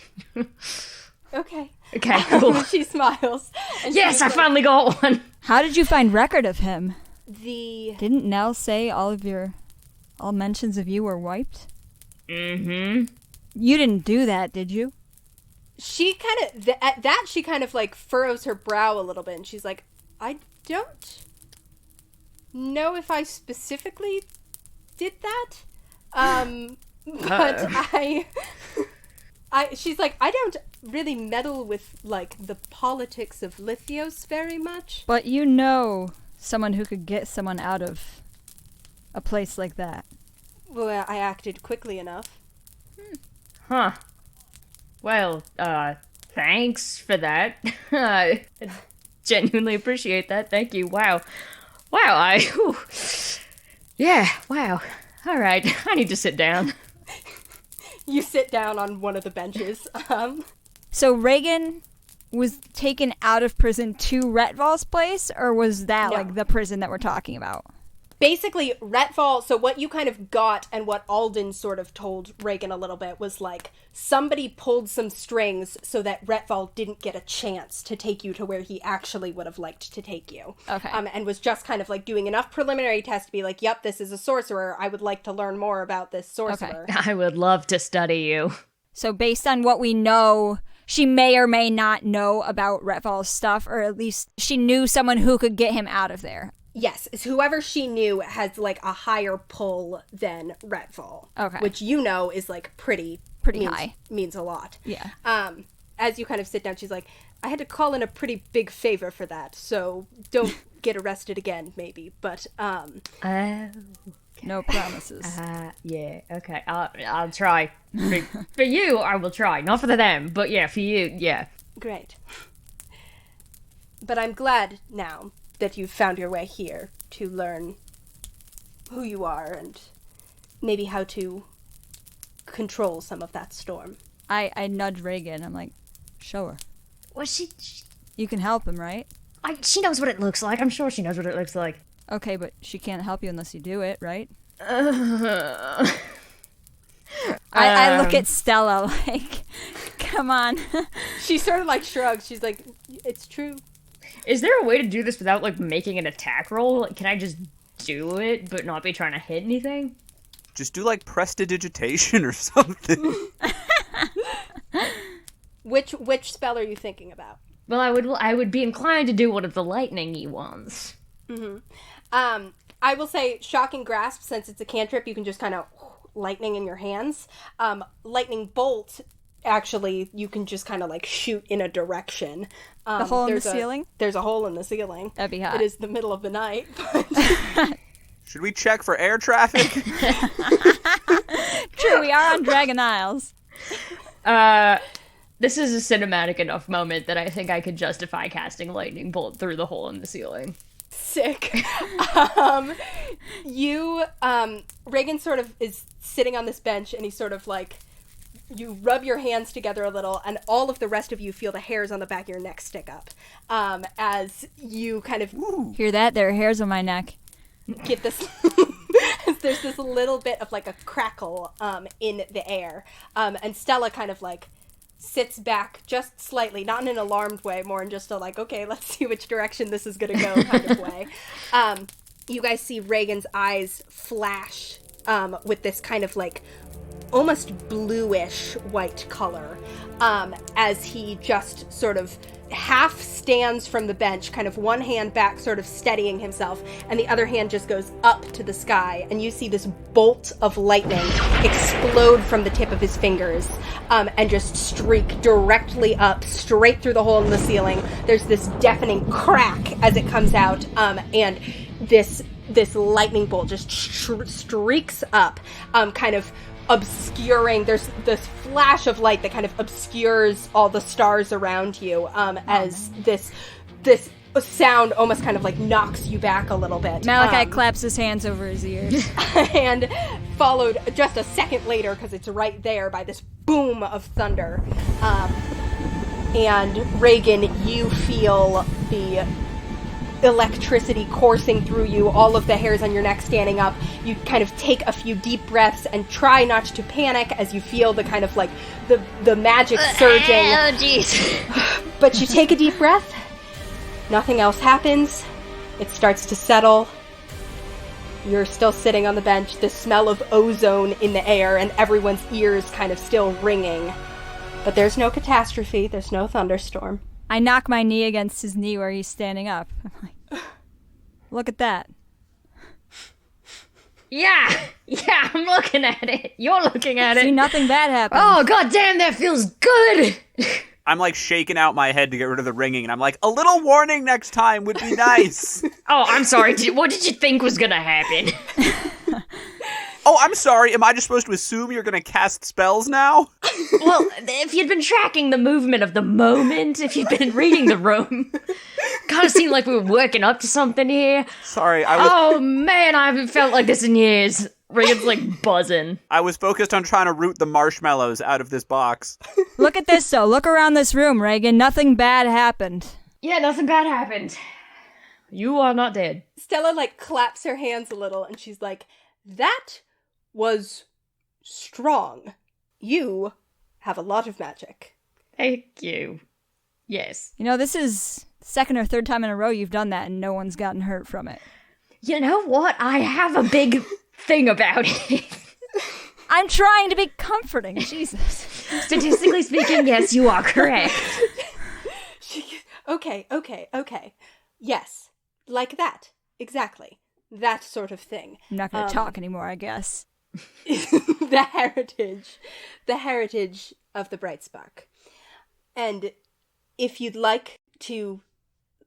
Okay. Okay, cool. She smiles. Yes, I finally got one! How did you find record of him? The... Didn't Nell say all mentions of you were wiped? Mm-hmm. You didn't do that, did you? She kind of... At that, she kind of, like, furrows her brow a little bit, and she's like, I don't know if I specifically did that. But she's like, I don't really meddle with, like, the politics of Lithios very much. But you know someone who could get someone out of a place like that. Well, I acted quickly enough. Huh. Well, thanks for that. I genuinely appreciate that. Thank you. Wow. Yeah, wow. All right, I need to sit down. You sit down on one of the benches. So Regin was taken out of prison to Retval's place, or was that, like, the prison that we're talking about? Basically, Retval, so what you kind of got and what Alden sort of told Regin a little bit was, like, somebody pulled some strings so that Retval didn't get a chance to take you to where he actually would have liked to take you. Okay. And was just kind of, like, doing enough preliminary tests to be like, yep, this is a sorcerer. I would like to learn more about this sorcerer. I would love to study you. So based on what we know, she may or may not know about Retval's stuff, or at least she knew someone who could get him out of there. Yes, whoever she knew has, like, a higher pull than Retval. Okay. Which you know is, like, pretty high. Means a lot. Yeah. As you kind of sit down, she's like, I had to call in a pretty big favor for that, so don't get arrested again, maybe. But, No promises. Yeah, okay. I'll try. For you, I will try. Not for them, but yeah, for you, yeah. Great. But I'm glad now that you've found your way here to learn who you are and maybe how to control some of that storm. I nudge Regin. I'm like, show her. Well, she You can help him, right? she knows what it looks like. I'm sure she knows what it looks like. Okay, but she can't help you unless you do it, right? I look at Stella like, come on. She sort of, like, shrugs. She's like, it's true. Is there a way to do this without, like, making an attack roll? Like, can I just do it, but not be trying to hit anything? Just do, like, prestidigitation or something. Which spell are you thinking about? Well, I would be inclined to do one of the lightning-y ones. Mm-hmm. I will say Shocking Grasp, since it's a cantrip, you can just kind of lightning in your hands. Lightning Bolt actually you can just kind of like shoot in a direction. The hole in the ceiling? There's a hole in the ceiling. That'd be hot. It is the middle of the night. But... Should we check for air traffic? True, we are on Dragon Isles. This is a cinematic enough moment that I think I could justify casting lightning bolt through the hole in the ceiling. Sick. Regin sort of is sitting on this bench, and he's sort of like, you rub your hands together a little, and all of the rest of you feel the hairs on the back of your neck stick up. As you kind of... Hear that? There are hairs on my neck. Get this... There's this little bit of like a crackle in the air. And Stella kind of like sits back just slightly, not in an alarmed way, more in just a like, okay, let's see which direction this is going to go kind of way. You guys see Regin's eyes flash with this kind of like almost bluish white color as he just sort of half stands from the bench, kind of one hand back, sort of steadying himself, and the other hand just goes up to the sky, and you see this bolt of lightning explode from the tip of his fingers and just streak directly up, straight through the hole in the ceiling. There's this deafening crack as it comes out, and this lightning bolt just streaks up, kind of obscuring. There's this flash of light that kind of obscures all the stars around you, as this sound almost kind of like knocks you back a little bit. Malachi claps his hands over his ears. And followed just a second later, because it's right there, by this boom of thunder. And Regin, you feel the electricity coursing through you, all of the hairs on your neck standing up. You kind of take a few deep breaths and try not to panic as you feel the kind of like the magic surging. Oh, jeez. But you take a deep breath. Nothing else happens. It starts to settle. You're still sitting on the bench. The smell of ozone in the air, and everyone's ears kind of still ringing. But there's no catastrophe. There's no thunderstorm. I knock my knee against his knee where he's standing up. I'm like, look at that. Yeah, I'm looking at it. You're looking at it. See, nothing bad happened. Oh, goddamn, that feels good. I'm like shaking out my head to get rid of the ringing, and I'm like, a little warning next time would be nice. Oh, I'm sorry. What did you think was gonna happen? Oh, I'm sorry. Am I just supposed to assume you're gonna cast spells now? Well, if you'd been tracking the movement of the moment, if you'd been reading the room, kind of seemed like we were working up to something here. Sorry, Oh, man, I haven't felt like this in years. Regin's like buzzing. I was focused on trying to root the marshmallows out of this box. Look at this, though. Look around this room, Regin. Nothing bad happened. Yeah, nothing bad happened. You are not dead. Stella like claps her hands a little, and she's like, that was strong. You have a lot of magic. Thank you. Yes. You know, this is the second or third time in a row you've done that and no one's gotten hurt from it. You know what? I have a big thing about it. I'm trying to be comforting. Jesus. Statistically speaking, yes, you are correct. Okay. Yes. Like that. Exactly. That sort of thing. I'm not going to talk anymore, I guess. the heritage of the Bright Spark. And if you'd like to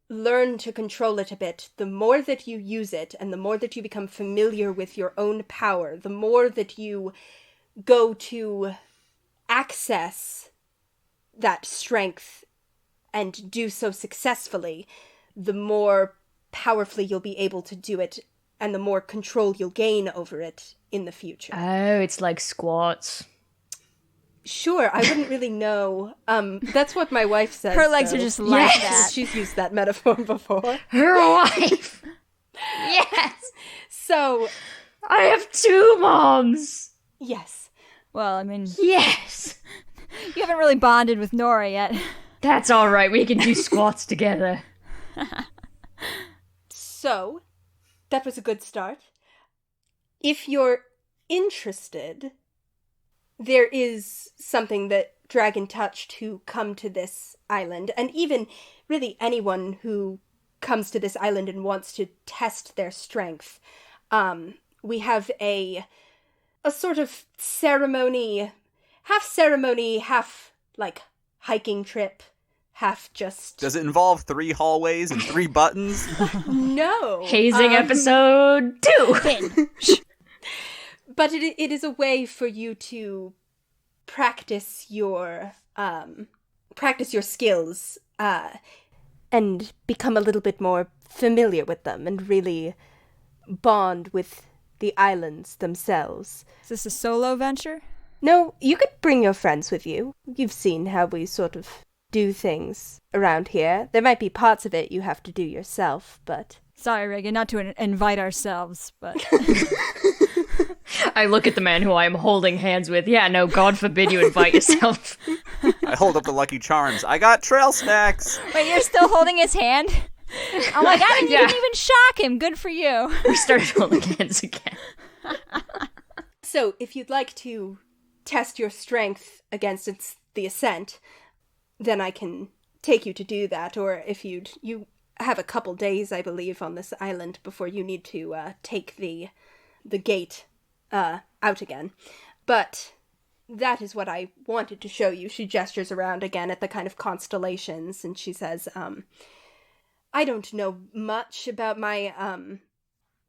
learn to control it a bit, the more that you use it and the more that you become familiar with your own power, the more that you go to access that strength and do so successfully, the more powerfully you'll be able to do it and the more control you'll gain over it in the future. Oh, it's like squats. Sure, I wouldn't really know. That's what my wife says. Her legs so. are just like that. She's used that metaphor before. Her wife. Yes. So, I have two moms. Yes. Well, I mean... Yes. You haven't really bonded with Nora yet. That's all right. We can do squats together. So, that was a good start. If you're interested, there is something that Dragon touched who come to this island, and even really anyone who comes to this island and wants to test their strength. We have a sort of ceremony half ceremony, half, like, hiking trip, half just... Does it involve 3 hallways and 3 buttons? No. Hazing episode 2! But it is a way for you to practice your skills, and become a little bit more familiar with them and really bond with the islands themselves. Is this a solo venture? No, you could bring your friends with you. You've seen how we sort of do things around here. There might be parts of it you have to do yourself, but... Sorry, Regin, not to invite ourselves, but... I look at the man who I am holding hands with. Yeah, no, God forbid you invite yourself. I hold up the Lucky Charms. I got trail snacks! Wait, you're still holding his hand? Oh my god, and you didn't even shock him. Good for you. We started holding hands again. So, if you'd like to test your strength against the ascent, then I can take you to do that. Or if you have a couple days, I believe, on this island before you need to take the gate out again. But that is what I wanted to show you. She gestures around again at the kind of constellations, and she says, I don't know much about my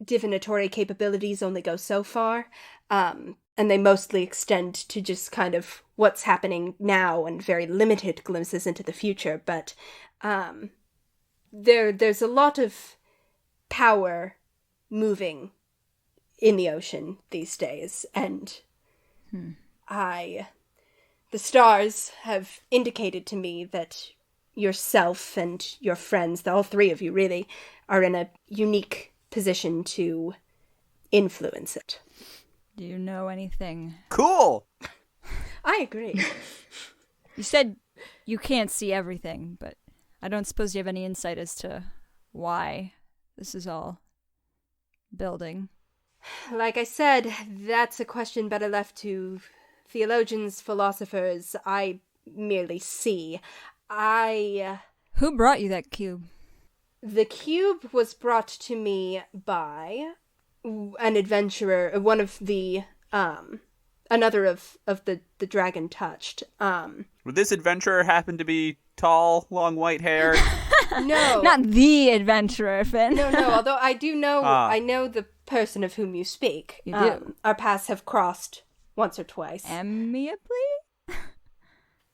divinatory capabilities, only go so far, and they mostly extend to just kind of what's happening now and very limited glimpses into the future, but there's a lot of power moving in the ocean these days, and the stars have indicated to me that yourself and your friends, all 3 of you really, are in a unique position to influence it. Do you know anything? Cool! I agree. You said you can't see everything, but I don't suppose you have any insight as to why this is all building. Like I said, that's a question better left to theologians, philosophers. I merely see. Who brought you that cube? The cube was brought to me by an adventurer, one of the, another of the dragon touched. Would this adventurer happen to be tall, long white hair? No. Not the adventurer, Finn. No, although I do know, I know the person of whom you speak. You do? Our paths have crossed once or twice. Amiably? Go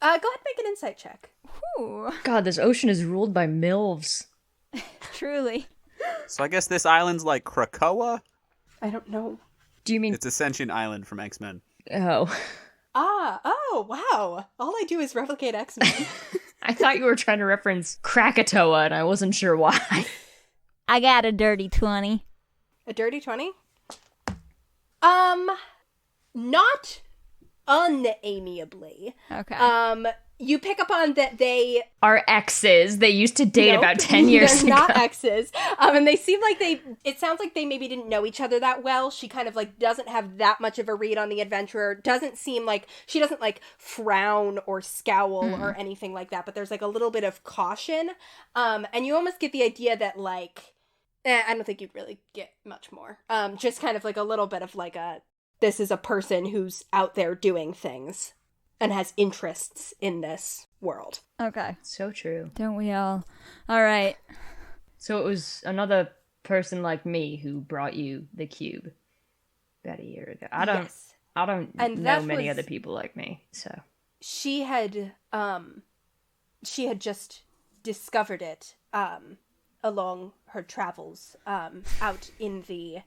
ahead and make an insight check. Ooh, God, this ocean is ruled by MILFs. truly. So I guess this island's like Krakoa? I don't know. Do you mean... It's a sentient island from X-Men. Oh. Oh, wow. All I do is replicate X-Men. I thought you were trying to reference Krakatoa, and I wasn't sure why. I got a dirty 20. A dirty 20? Not unamiably. Okay. You pick up on that they Are exes. They used to date about 10 years they're ago. not exes. And they seem like it sounds like they maybe didn't know each other that well. She kind of like doesn't have that much of a read on the adventurer. Doesn't seem like, she doesn't like frown or scowl or anything like that, but there's like a little bit of caution. And you almost get the idea that like, I don't think you'd really get much more. Just kind of like a little bit of like this is a person who's out there doing things and has interests in this world. Okay. So true. Don't we all? All right. So it was another person like me who brought you the cube about a year ago. I don't And know that many was- other people like me, so. She had just discovered it along her travels out in the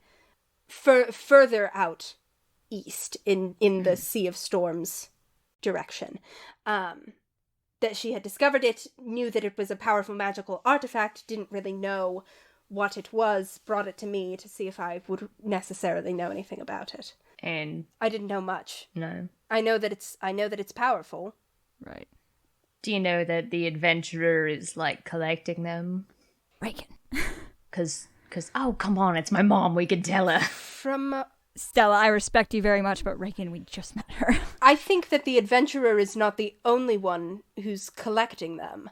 further out east in the Sea of Storms direction. That she had discovered it, knew that it was a powerful magical artifact, didn't really know what it was, brought it to me to see if I would necessarily know anything about it. And I didn't know much. no. I know that it's powerful. Right. Do you know that the adventurer is like collecting them? Regin. Cause oh come on, it's my mom, we could tell her. From Stella, I respect you very much, but Regin, we just met her. I think that the adventurer is not the only one who's collecting them.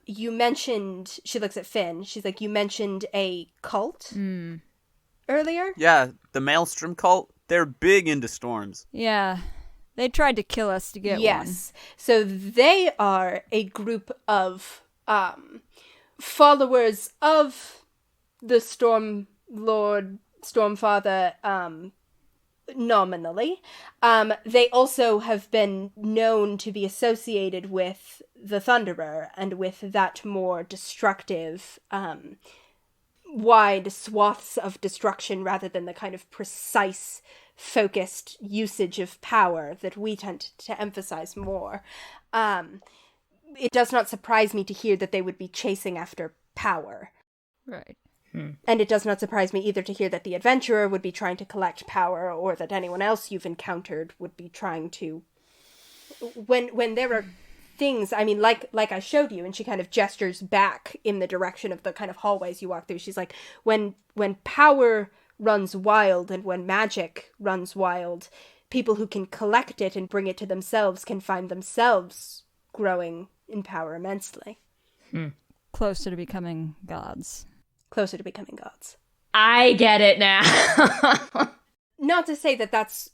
You mentioned, she looks at Finn, she's like, you mentioned a cult earlier? Yeah, the Maelstrom cult, they're big into storms. Yeah. They tried to kill us to get one. Yes. So they are a group of followers of the Storm Lord, Stormfather, nominally. They also have been known to be associated with the Thunderer and with that more destructive, wide swaths of destruction rather than the kind of precise, focused usage of power that we tend to emphasize more. It does not surprise me to hear that they would be chasing after power. Right. And it does not surprise me either to hear that the adventurer would be trying to collect power, or that anyone else you've encountered would be trying to... When there are things, I mean, like I showed you, and she kind of gestures back in the direction of the kind of hallways you walk through. She's like, when power runs wild and when magic runs wild, people who can collect it and bring it to themselves can find themselves growing in power immensely. Closer to becoming gods. Closer to becoming gods. I get it now. Not to say that that's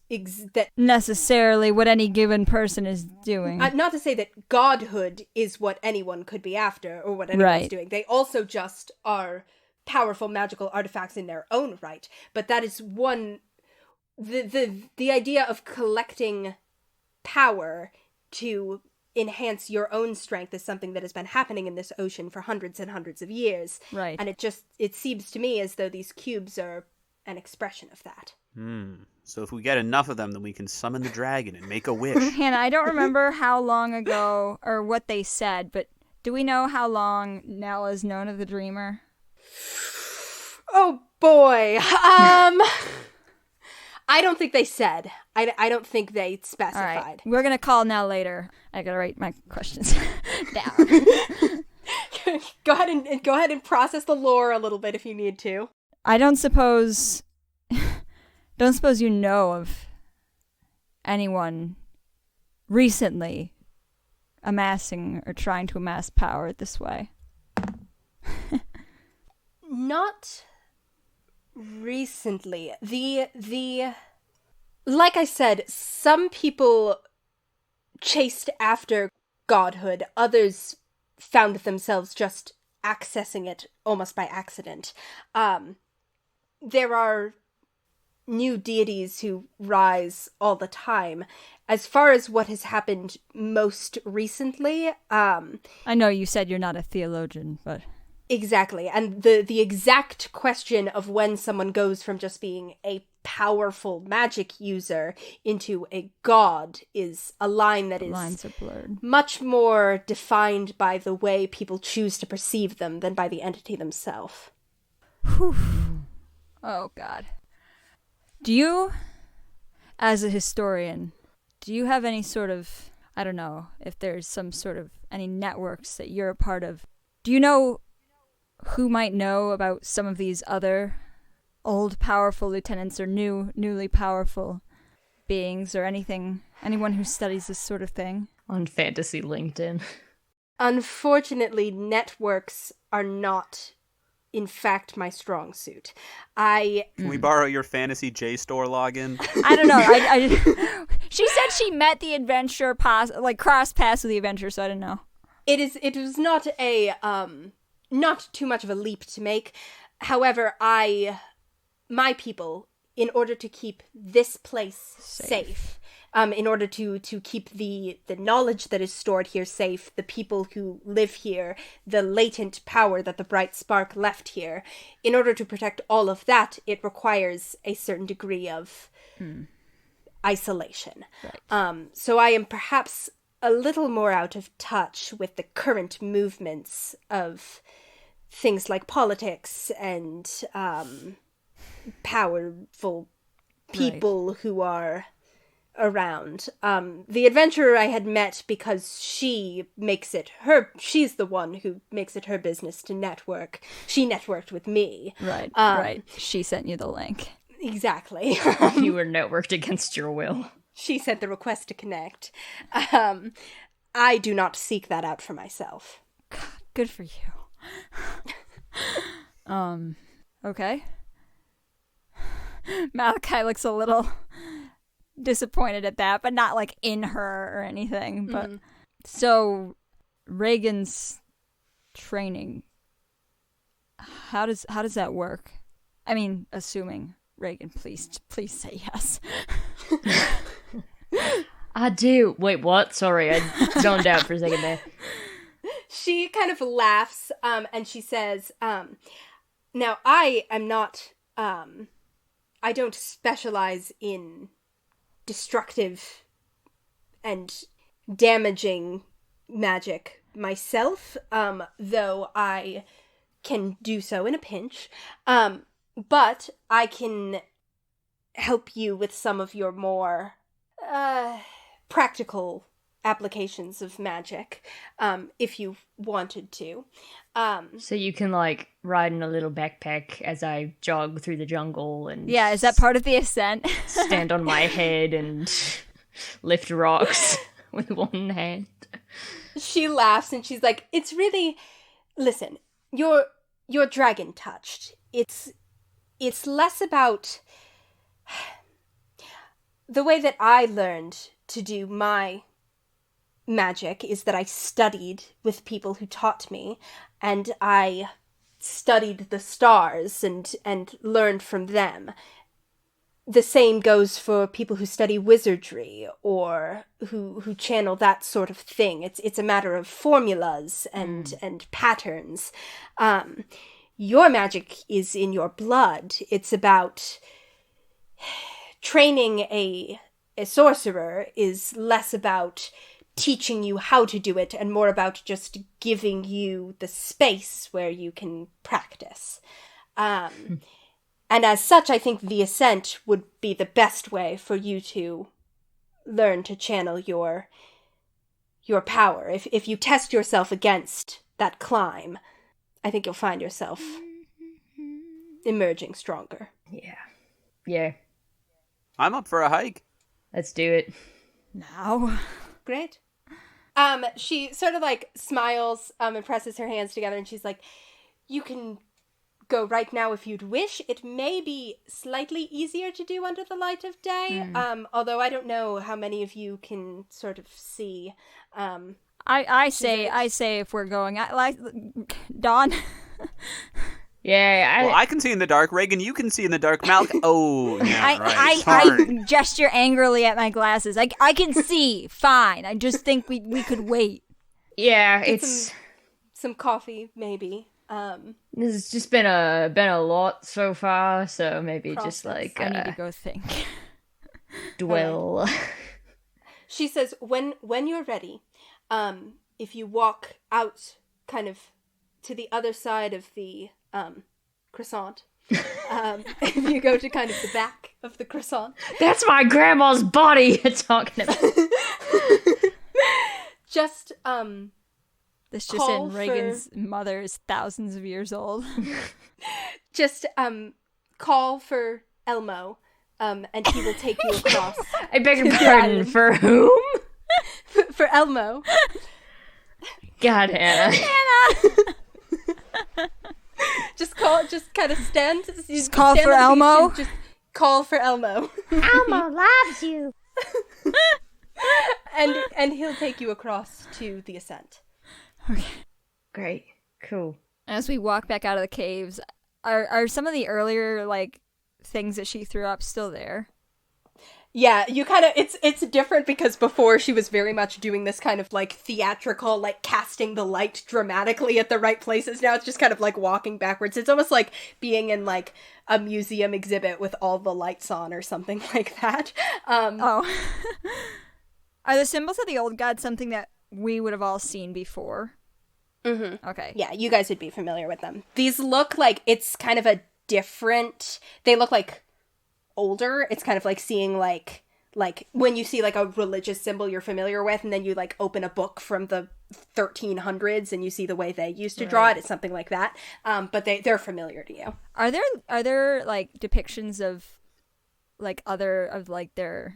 necessarily what any given person is doing. Not to say that godhood is what anyone could be after or what anyone's doing. They also just are powerful magical artifacts in their own right. But that is one... The idea of collecting power to enhance your own strength is something that has been happening in this ocean for hundreds and hundreds of years. Right. And it seems to me as though these cubes are an expression of that. So if we get enough of them, then we can summon the dragon and make a wish. Hannah, I don't remember how long ago or what they said, but do we know how long Nell has known of the Dreamer? Oh boy. I don't think they said. I don't think they specified. All right. We're going to call Nell later. I got to write my questions down. Go ahead and process the lore a little bit if you need to. I don't suppose you know of anyone recently amassing or trying to amass power this way. Not recently. The like I said, some people chased after godhood, others found themselves just accessing it almost by accident. There are new deities who rise all the time. As far as what has happened most recently, I know you said you're not a theologian, but... Exactly, and the exact question of when someone goes from just being a powerful magic user into a god is a line that is lines are blurred. Much more defined by the way people choose to perceive them than by the entity themselves. Oh, God. Do you, as a historian, do you have any sort of, I don't know, if there's some sort of, any networks that you're a part of? Do you know who might know about some of these other old powerful lieutenants or newly powerful beings or anything? Anyone who studies this sort of thing? On Fantasy LinkedIn. Unfortunately, networks are not, in fact, my strong suit. Can we borrow your Fantasy JSTOR login? I don't know. She said she met the adventurer, cross paths with the adventurer, so I don't know. It was not a, not too much of a leap to make. However, my people, in order to keep this place safe, in order to keep the knowledge that is stored here safe, the people who live here, the latent power that the bright spark left here, in order to protect all of that, it requires a certain degree of isolation. Right. So I am perhaps a little more out of touch with the current movements of things like politics and powerful people who are around. The adventurer I had met because she's the one who makes it her business to network. She networked with me. Right, right. She sent you the link. Exactly. You were networked against your will. She sent the request to connect. I do not seek that out for myself. God, good for you. Okay. Malachi looks a little disappointed at that, but not like in her or anything. But so Regin's training, how does that work? I mean, assuming Regin, please say yes. I do. Wait, what? Sorry, I zoned out for a second there. She kind of laughs, and she says, now I am not, I don't specialize in destructive and damaging magic myself, though I can do so in a pinch. But I can help you with some of your more practical applications of magic, if you wanted to. So you can, like, ride in a little backpack as I jog through the jungle and... Yeah, is that part of the ascent? stand on my head and lift rocks with one hand. She laughs and she's like, it's really... Listen, you're dragon-touched. It's less about... The way that I learned to do my magic is that I studied with people who taught me, and I studied the stars and learned from them. The same goes for people who study wizardry or who channel that sort of thing. It's a matter of formulas and patterns. Your magic is in your blood. It's about training a sorcerer is less about teaching you how to do it and more about just giving you the space where you can practice. And as such, I think the ascent would be the best way for you to learn to channel your power. If you test yourself against that climb, I think you'll find yourself emerging stronger. Yeah. I'm up for a hike. Let's do it. Now. Great. She sort of like smiles, and presses her hands together, and she's like, you can go right now if you'd wish. It may be slightly easier to do under the light of day, although I don't know how many of you can sort of see. I say if we're going, I like Dawn. Yeah, I can see in the dark. Regin, you can see in the dark. Malachi. Oh, yeah, right. I gesture angrily at my glasses. I can see. Fine. I just think we could wait. Yeah, it's some coffee, maybe. This has just been a lot so far, so maybe Process. just like I need to go think. Dwell. She says, when you're ready, if you walk out kind of to the other side of the croissant, if you go to kind of the back of the croissant. That's my grandma's body you're talking about. Just, this just in, Regin's mother is thousands of years old. Just, call for Elmo, and he will take you across. I beg your pardon, for whom? For Elmo. God, Anna. Just kind of stand. Just call for Elmo? Just call for Elmo. Elmo loves you. And he'll take you across to the ascent. Okay. Great. Cool. As we walk back out of the caves, are some of the earlier, like, things that she threw up still there? Yeah, you kind of, it's different because before she was very much doing this kind of like theatrical, like casting the light dramatically at the right places. Now it's just kind of like walking backwards. It's almost like being in like a museum exhibit with all the lights on or something like that. Are the symbols of the old god something that we would have all seen before? Mm-hmm. Okay. Yeah, you guys would be familiar with them. These look like it's kind of a different, they look like older. It's kind of like seeing like when you see like a religious symbol you're familiar with and then you like open a book from the 1300s and you see the way they used to draw it. It's something like that. But they're familiar to you. Are there like depictions of like other of like their,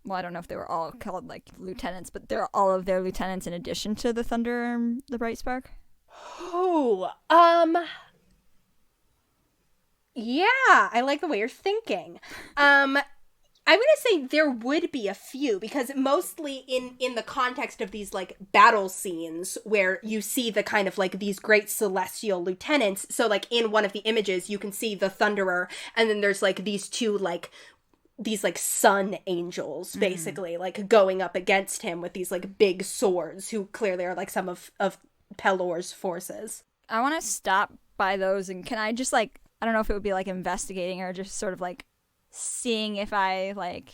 well, I don't know if they were all called like lieutenants, but they're all of their lieutenants in addition to the Thunder and the Bright Spark? Oh, yeah, I like the way you're thinking. I'm going to say there would be a few, because mostly in the context of these, like, battle scenes where you see the kind of, like, these great celestial lieutenants. So, like, in one of the images, you can see the Thunderer, and then there's, like, these two, like, these, like, sun angels, basically, like, going up against him with these, like, big swords, who clearly are, like, some of Pelor's forces. I want to stop by those, and can I just, like, I don't know if it would be, like, investigating or just sort of, like, seeing if I, like,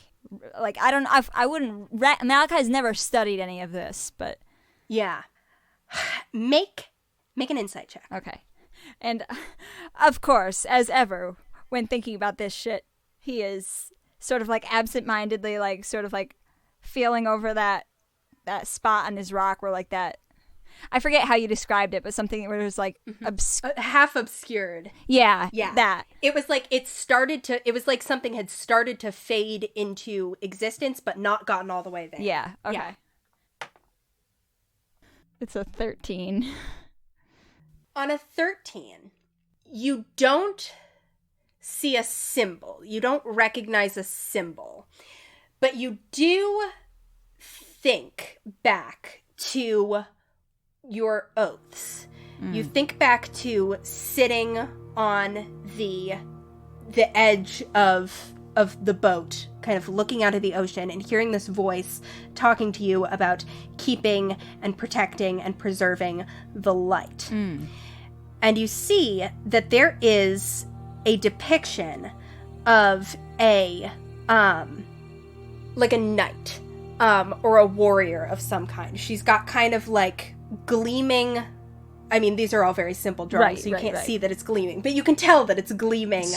I wouldn't, Malachi's never studied any of this, but. Yeah. Make an insight check. Okay. And, of course, as ever, when thinking about this shit, he is sort of, like, absent-mindedly, like, sort of, like, feeling over that spot on his rock where, like, that, I forget how you described it, but something where it was, like, half obscured. Yeah, that. It was like it was like something had started to fade into existence, but not gotten all the way there. Yeah, okay. Yeah. It's a 13. On a 13, you don't see a symbol. You don't recognize a symbol. But you do think back to your oaths. You think back to sitting on the edge of the boat, kind of looking out of the ocean and hearing this voice talking to you about keeping and protecting and preserving the light. And you see that there is a depiction of a like a knight or a warrior of some kind. She's got kind of like gleaming, I mean, these are all very simple drawings, so you can't see that it's gleaming, but you can tell that it's gleaming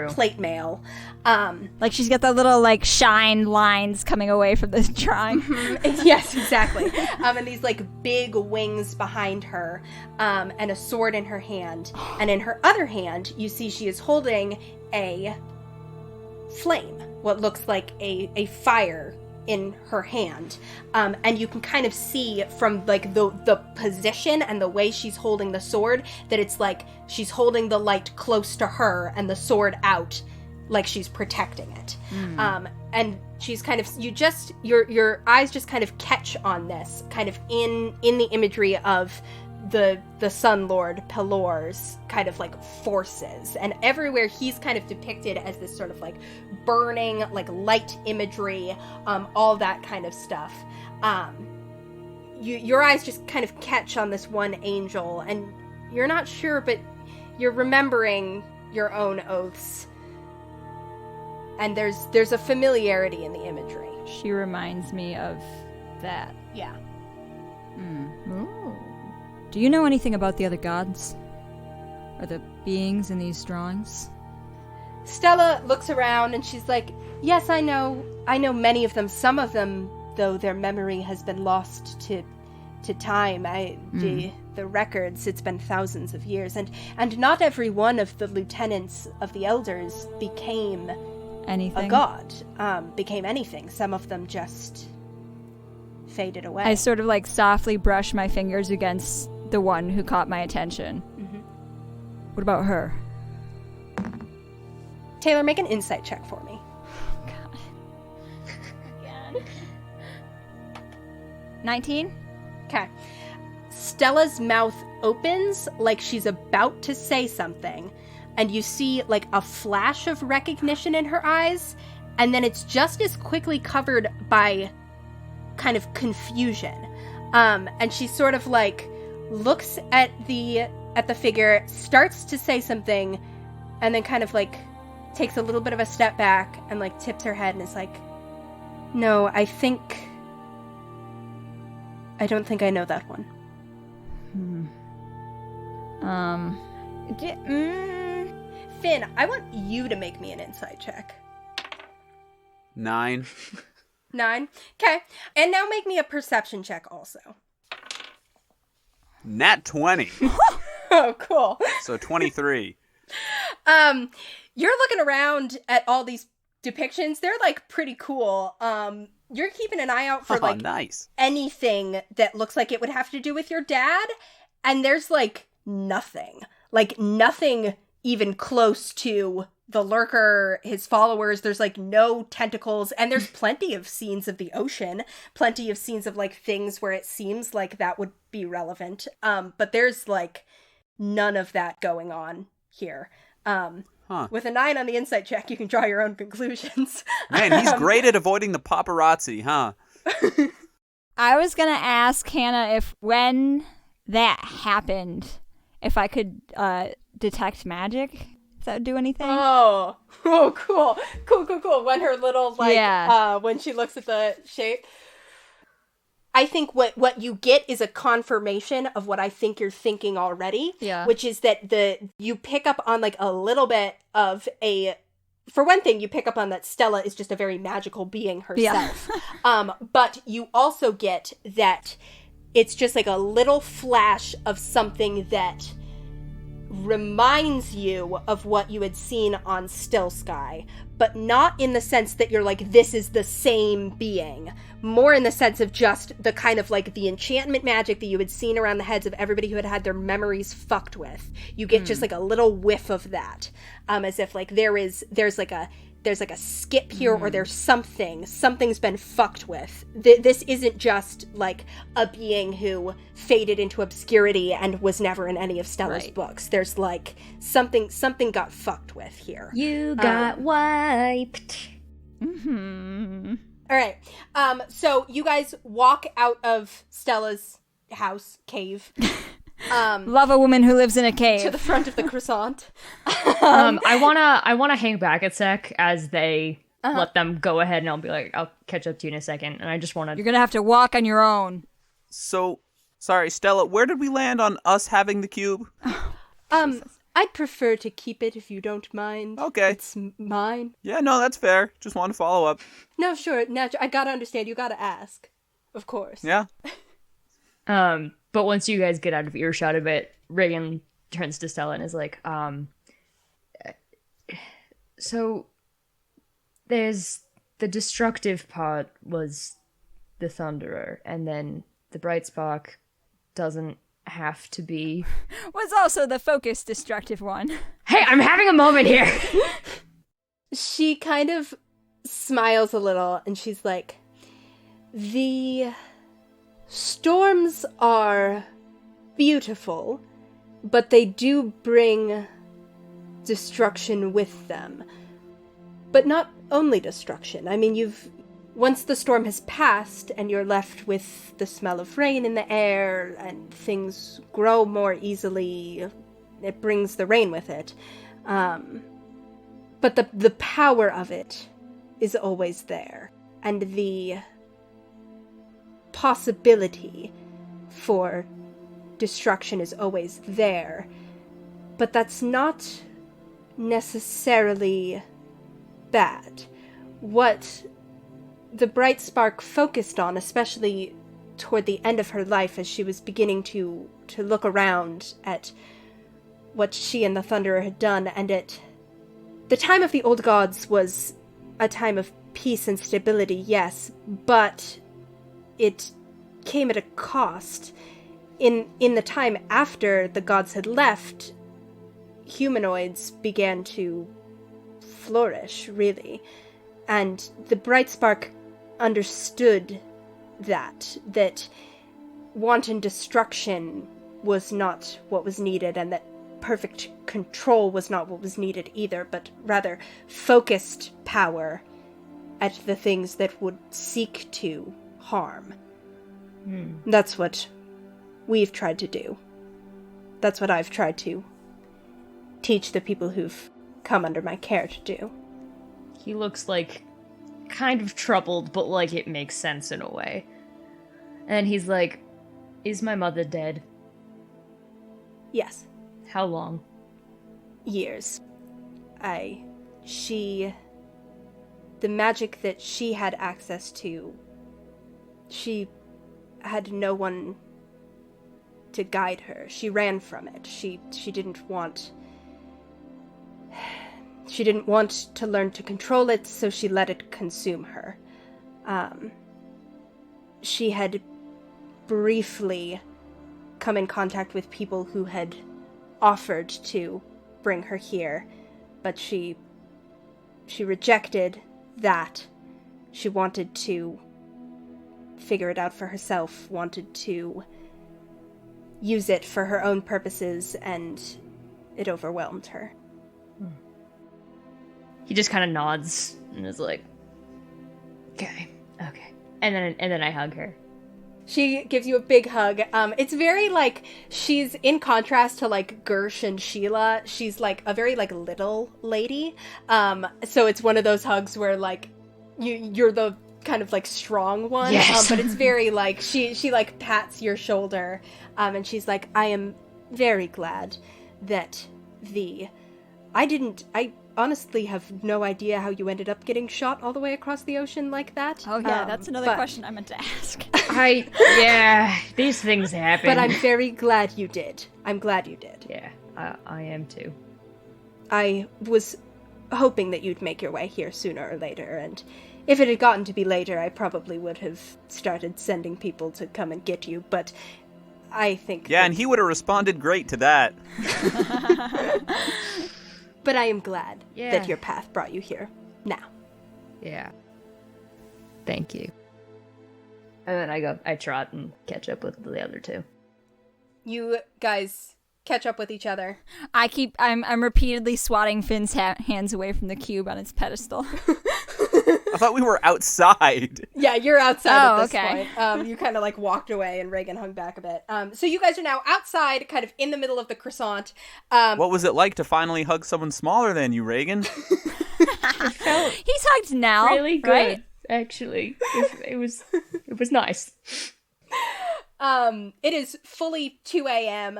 plate mail. Like she's got the little, like, shine lines coming away from this drawing. Yes, exactly. And these, like, big wings behind her, and a sword in her hand. And in her other hand, you see she is holding a flame, what looks like a fire in her hand, and you can kind of see from, like, the position and the way she's holding the sword that it's like she's holding the light close to her and the sword out, like she's protecting it. And she's kind of, your eyes just kind of catch on this kind of in the imagery of the Sun Lord Pelor's kind of, like, forces, and everywhere he's kind of depicted as this sort of, like, burning, like, light imagery, all that kind of stuff. Your eyes just kind of catch on this one angel, and you're not sure, but you're remembering your own oaths, and there's a familiarity in the imagery. She reminds me of that. Yeah. Ooh. Do you know anything about the other gods? Or the beings in these drawings? Stella looks around and she's like, yes, I know many of them. Some of them, though, their memory has been lost to time. The records, it's been thousands of years. And not every one of the lieutenants of the elders became anything? A god. Became anything. Some of them just faded away. I sort of, like, softly brush my fingers against the one who caught my attention. What about her? Taylor, make an insight check for me. God. Again. 19? Okay. Stella's mouth opens like she's about to say something, and you see, like, a flash of recognition in her eyes, and then it's just as quickly covered by kind of confusion. And she sort of, like, looks at the figure, starts to say something, and then kind of, like, takes a little bit of a step back and, like, tips her head and is like, no, I don't think I know that one. Finn, I want you to make me an insight check. 9. 9? Okay. And now make me a perception check also. Nat 20. Oh, cool. So 23. You're looking around at all these depictions. They're, like, pretty cool. You're keeping an eye out for, like, nice. Anything that looks like it would have to do with your dad, and there's, like, nothing. Like, nothing even close to the lurker, his followers, there's like no tentacles, and there's plenty of scenes of the ocean, plenty of scenes of like things where it seems like that would be relevant. But there's like none of that going on here. With a 9 on the insight check, you can draw your own conclusions. Man, he's great at avoiding the paparazzi, huh? I was going to ask Hannah if when that happened, if I could detect magic. Does that do anything? Oh, cool. When her little, like, when she looks at the shape. I think what you get is a confirmation of what I think you're thinking already. Yeah. Which is that you pick up on, like, a little bit of for one thing, you pick up on that Stella is just a very magical being herself. Yeah. But you also get that it's just, like, a little flash of something that reminds you of what you had seen on Still Sky, but not in the sense that you're like, this is the same being. More in the sense of just the kind of like the enchantment magic that you had seen around the heads of everybody who had had their memories fucked with. You get just like a little whiff of that, as if like there's like a skip here, or there's something's been fucked with. This isn't just like a being who faded into obscurity and was never in any of Stella's books. There's like something got fucked with here. You got wiped. Mm-hmm. All right. So you guys walk out of Stella's house, cave. Love a woman who lives in a cave. To the front of the croissant. I wanna hang back a sec as they let them go ahead, and I'll be like, I'll catch up to you in a second. And I just wanna... You're gonna have to walk on your own. So, sorry, Stella, where did we land on us having the cube? I'd prefer to keep it if you don't mind. Okay. It's mine. Yeah, no, that's fair. Just want to follow up. No, sure. I gotta understand. You gotta ask. Of course. Yeah. But once you guys get out of earshot of it, Regin turns to Stella and is like, so there's the destructive part was the Thunderer, and then the bright spark doesn't have to be... was also the focused destructive one. Hey, I'm having a moment here! She kind of smiles a little, and she's like, the storms are beautiful, but they do bring destruction with them. But not only destruction. I mean, once the storm has passed and you're left with the smell of rain in the air and things grow more easily, it brings the rain with it. But the power of it is always there. And the possibility for destruction is always there. But that's not necessarily bad. What the bright spark focused on, especially toward the end of her life as she was beginning to look around at what she and the Thunderer had done, and the time of the old gods was a time of peace and stability, yes, but it came at a cost. In the time after the gods had left, humanoids began to flourish, really. And the bright spark understood that wanton destruction was not what was needed, and that perfect control was not what was needed either, but rather focused power at the things that would seek to harm. That's what we've tried to do. That's what I've tried to teach the people who've come under my care to do. He looks like kind of troubled, but like it makes sense in a way. And he's like, is my mother dead? Yes. How long? Years. The magic that she had access to, she had no one to guide her. She ran from it. She didn't want to learn to control it, so she let it consume her. She had briefly come in contact with people who had offered to bring her here, but she she rejected that. She wanted to figure it out for herself, wanted to use it for her own purposes, and it overwhelmed her. He just kind of nods and is like, okay. And then I hug her. She gives you a big hug. It's very, like, she's in contrast to, like, Gersh and Sheila. She's, like, a very, like, little lady. So it's one of those hugs where, like, you're the kind of, like, strong one. Yes. But it's very, like, she, like, pats your shoulder. And she's like, I am very glad that I honestly have no idea how you ended up getting shot all the way across the ocean like that. Oh yeah, that's another question I meant to ask. These things happen. But I'm very glad you did. I'm glad you did. Yeah, I am too. I was hoping that you'd make your way here sooner or later, and if it had gotten to be later, I probably would have started sending people to come and get you, but I think... Yeah, and he would have responded great to that. But I am glad that your path brought you here. Now. Yeah. Thank you. And then I trot and catch up with the other two. You guys catch up with each other. I'm repeatedly swatting Finn's hands away from the cube on its pedestal. I thought we were outside. Yeah, you're outside at this okay. point. You kind of like walked away and Regin hung back a bit. So you guys are now outside, kind of in the middle of the croissant. What was it like to finally hug someone smaller than you, Regin? He's hugged now. Really good, right? Actually. It was nice. It is fully 2 a.m.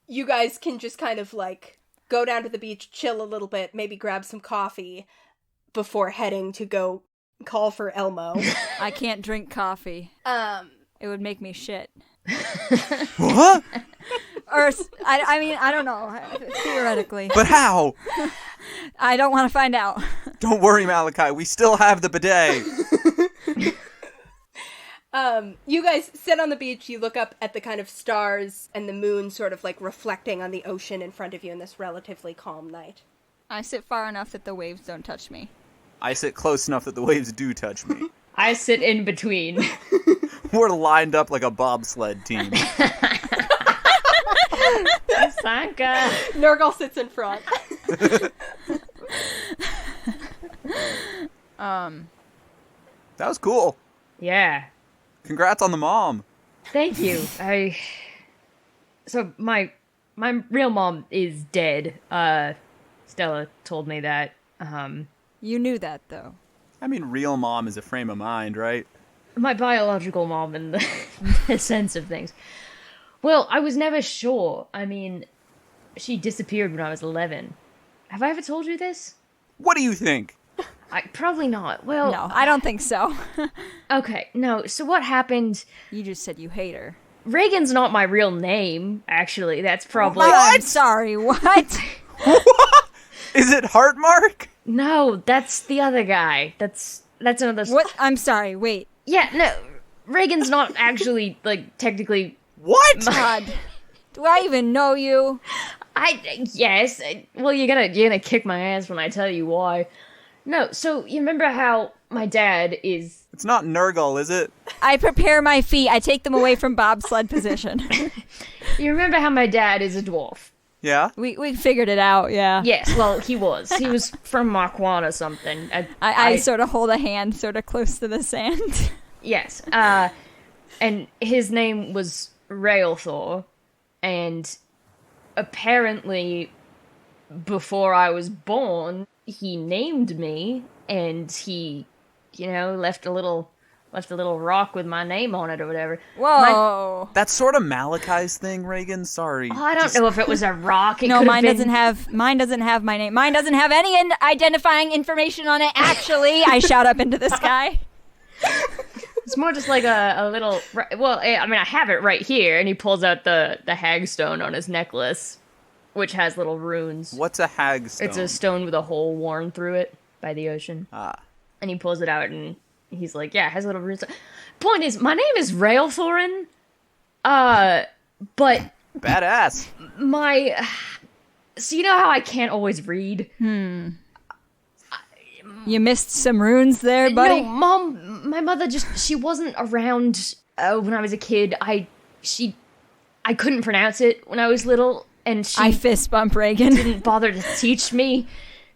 You guys can just kind of like go down to the beach, chill a little bit, maybe grab some coffee before heading to go call for Elmo. I can't drink coffee. It would make me shit. What? Or, I mean, I don't know. Theoretically. But how? I don't want to find out. Don't worry, Malachi. We still have the bidet. You guys sit on the beach, you look up at the kind of stars and the moon sort of like reflecting on the ocean in front of you in this relatively calm night. I sit far enough that the waves don't touch me. I sit close enough that the waves do touch me. I sit in between. We're lined up like a bobsled team. Sanka. Nurgle sits in front. That was cool. Yeah. Congrats on the mom. Thank you. So my real mom is dead. Stella told me that. You knew that, though. I mean, real mom is a frame of mind, right? My biological mom in the sense of things. Well, I was never sure. I mean, she disappeared when I was 11. Have I ever told you this? What do you think? Probably not. Well, No, I don't think so. Okay, no. So what happened? You just said you hate her. Reagan's not my real name, actually. That's probably... I'm sorry, what? Is it Heartmark? No, that's the other guy. That's another... What? I'm sorry, wait. Yeah, no. Reagan's not actually, like, technically... What? God. Do I even know you? Yes. Well, you're gonna kick my ass when I tell you why. No, so you remember how my dad is... It's not Nurgle, is it? I prepare my feet. I take them away from bobsled position. You remember how my dad is a dwarf? Yeah? We figured it out, yeah. Yes, well, he was. He was from Marquand or something. I sort of hold a hand sort of close to the sand. Yes. And his name was Raelthor, and apparently before I was born, he named me, and he, left a little rock with my name on it or whatever. Whoa. That's sort of Malachi's thing, Reagan. Sorry. Oh, I don't know if it was a rock. No, mine doesn't have my name. Mine doesn't have any identifying information on it, actually. I shout up into the sky. It's more just like a little... Well, I mean, I have it right here, and he pulls out the hagstone on his necklace, which has little runes. What's a hagstone? It's a stone with a hole worn through it by the ocean. Ah. And he pulls it out, and he's like, yeah, it has little runes. Point is, my name is Raelthorin, but... Badass. So you know how I can't always read? You missed some runes there, buddy? No, Mom, my mother she wasn't around when I was a kid. I couldn't pronounce it when I was little, and she I fist bump Regin. didn't bother to teach me,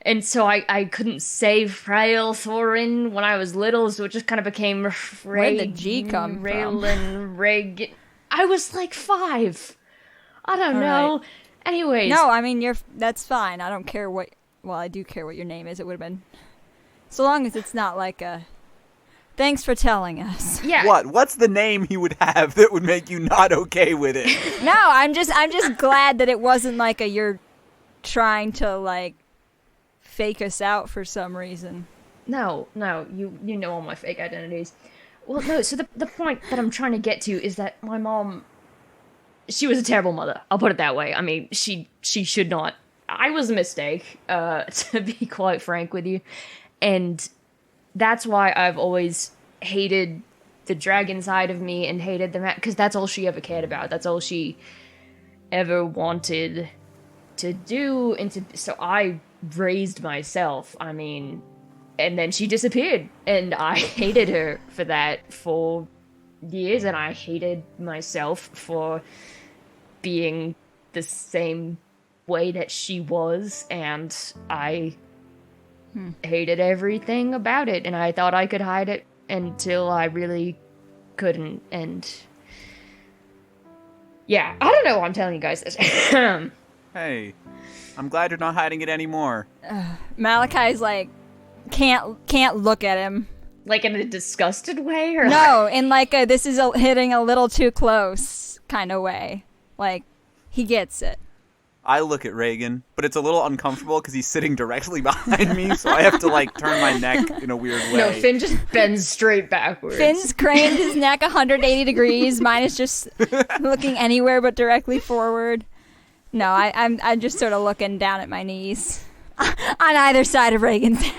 and so I couldn't say Frail Thorin when I was little, so it just kind of became Where'd the G come from? Raylan, Reg. I was like 5. I don't All know. right. Anyways. No, I mean, that's fine. I don't care what... Well, I do care what your name is. It would have been... So long as it's not like a... Thanks for telling us. Yeah. What's the name he would have that would make you not okay with it? No, I'm just glad that it wasn't like a you're trying to, like, fake us out for some reason. No, you know all my fake identities. Well, no, so the point that I'm trying to get to is that my mom... She was a terrible mother. I'll put it that way. I mean, she should not. I was a mistake, to be quite frank with you. And that's why I've always hated the dragon side of me and hated the because that's all she ever cared about. That's all she ever wanted to do. And so I raised myself. I mean, and then she disappeared. And I hated her for that for years. And I hated myself for being the same way that she was, and I hated everything about it, and I thought I could hide it until I really couldn't, and yeah, I don't know why I'm telling you guys this. Hey, I'm glad you're not hiding it anymore. Malachi's like, can't look at him. Like in a disgusted way? Or No, in like a this is hitting a little too close kind of way. Like, he gets it. I look at Regin, but it's a little uncomfortable because he's sitting directly behind me, so I have to, like, turn my neck in a weird way. No, Finn just bends straight backwards. Finn's craned his neck 180 degrees. Mine is just looking anywhere but directly forward. No, I'm just sort of looking down at my knees. On either side of Regin's head.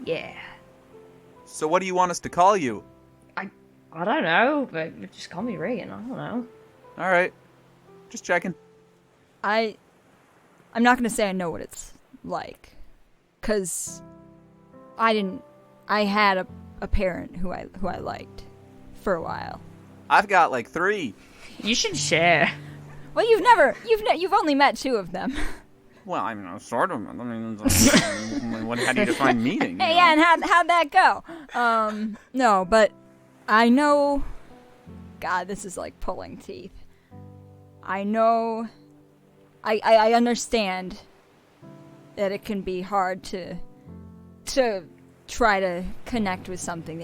Yeah. So what do you want us to call you? I don't know, but just call me Regin. I don't know. All right. Just checking. I'm not going to say I know what it's like. Because I had a parent who I liked for a while. I've got like 3. You should share. Well, you've only met 2 of them. Well, I mean, sort of. I mean, how do you define meeting? Hey, yeah, and how'd that go? No, but I know... God, this is like pulling teeth. I know... I understand that it can be hard to try to connect with something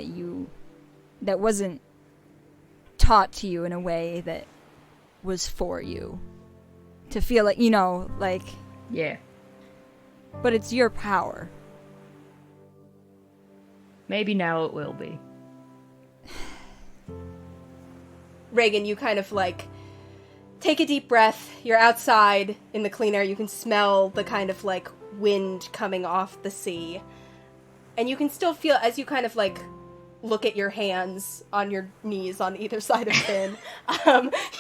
that wasn't taught to you in a way that was for you. To feel like, like... Yeah. But it's your power. Maybe now it will be. Regin, you kind of like take a deep breath. You're outside in the clean air. You can smell the kind of like wind coming off the sea. And you can still feel, as you kind of like look at your hands on your knees on either side of Finn,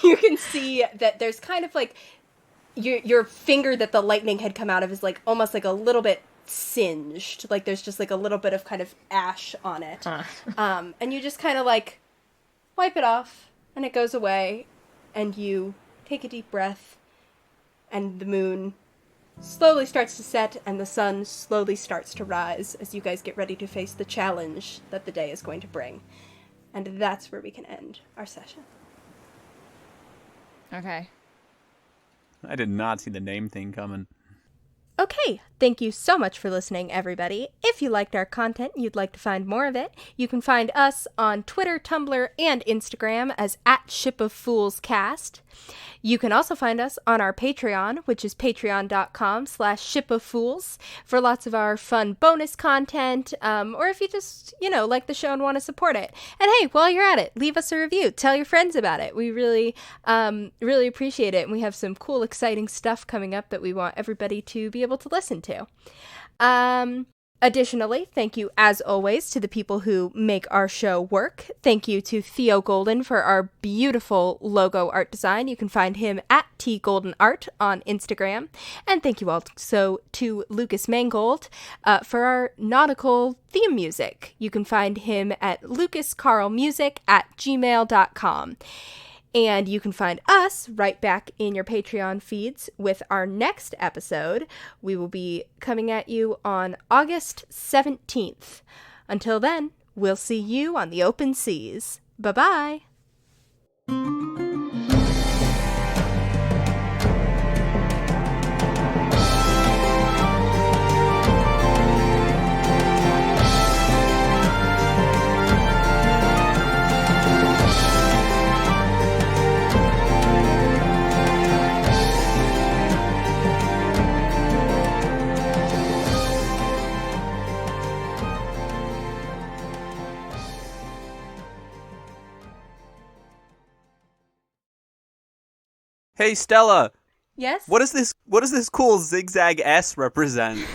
you can see that there's kind of like your finger that the lightning had come out of is like almost like a little bit singed. Like there's just like a little bit of kind of ash on it. And you just kind of like wipe it off. And it goes away, and you take a deep breath, and the moon slowly starts to set, and the sun slowly starts to rise as you guys get ready to face the challenge that the day is going to bring. And that's where we can end our session. Okay. I did not see the name thing coming. Okay, thank you so much for listening, everybody. If you liked our content and you'd like to find more of it, you can find us on Twitter, Tumblr, and Instagram as @ShipOfFoolsCast. You can also find us on our Patreon, which is patreon.com/ShipOfFools, for lots of our fun bonus content, or if you just, like the show and want to support it. And hey, while you're at it, leave us a review. Tell your friends about it. We really, really appreciate it, and we have some cool, exciting stuff coming up that we want everybody to be able to listen to. Additionally, thank you, as always, to the people who make our show work. Thank you to Theo Golden for our beautiful logo art design. You can find him at tgoldenart on Instagram. And thank you also to Lucas Mangold for our nautical theme music. You can find him at lucascarlmusic@gmail.com. And you can find us right back in your Patreon feeds with our next episode. We will be coming at you on August 17th. Until then, we'll see you on the open seas. Bye-bye. Hey, Stella. Yes? What does this cool zigzag S represent?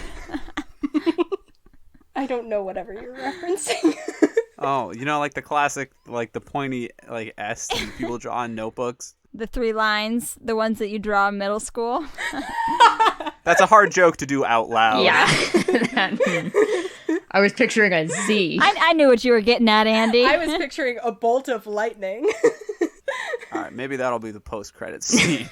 I don't know whatever you're referencing. Oh, like the classic, like the pointy, like S that people draw on notebooks? The 3 lines, the ones that you draw in middle school. That's a hard joke to do out loud. Yeah. I was picturing a Z. I knew what you were getting at, Andy. I was picturing a bolt of lightning. All right, maybe that'll be the post-credits scene.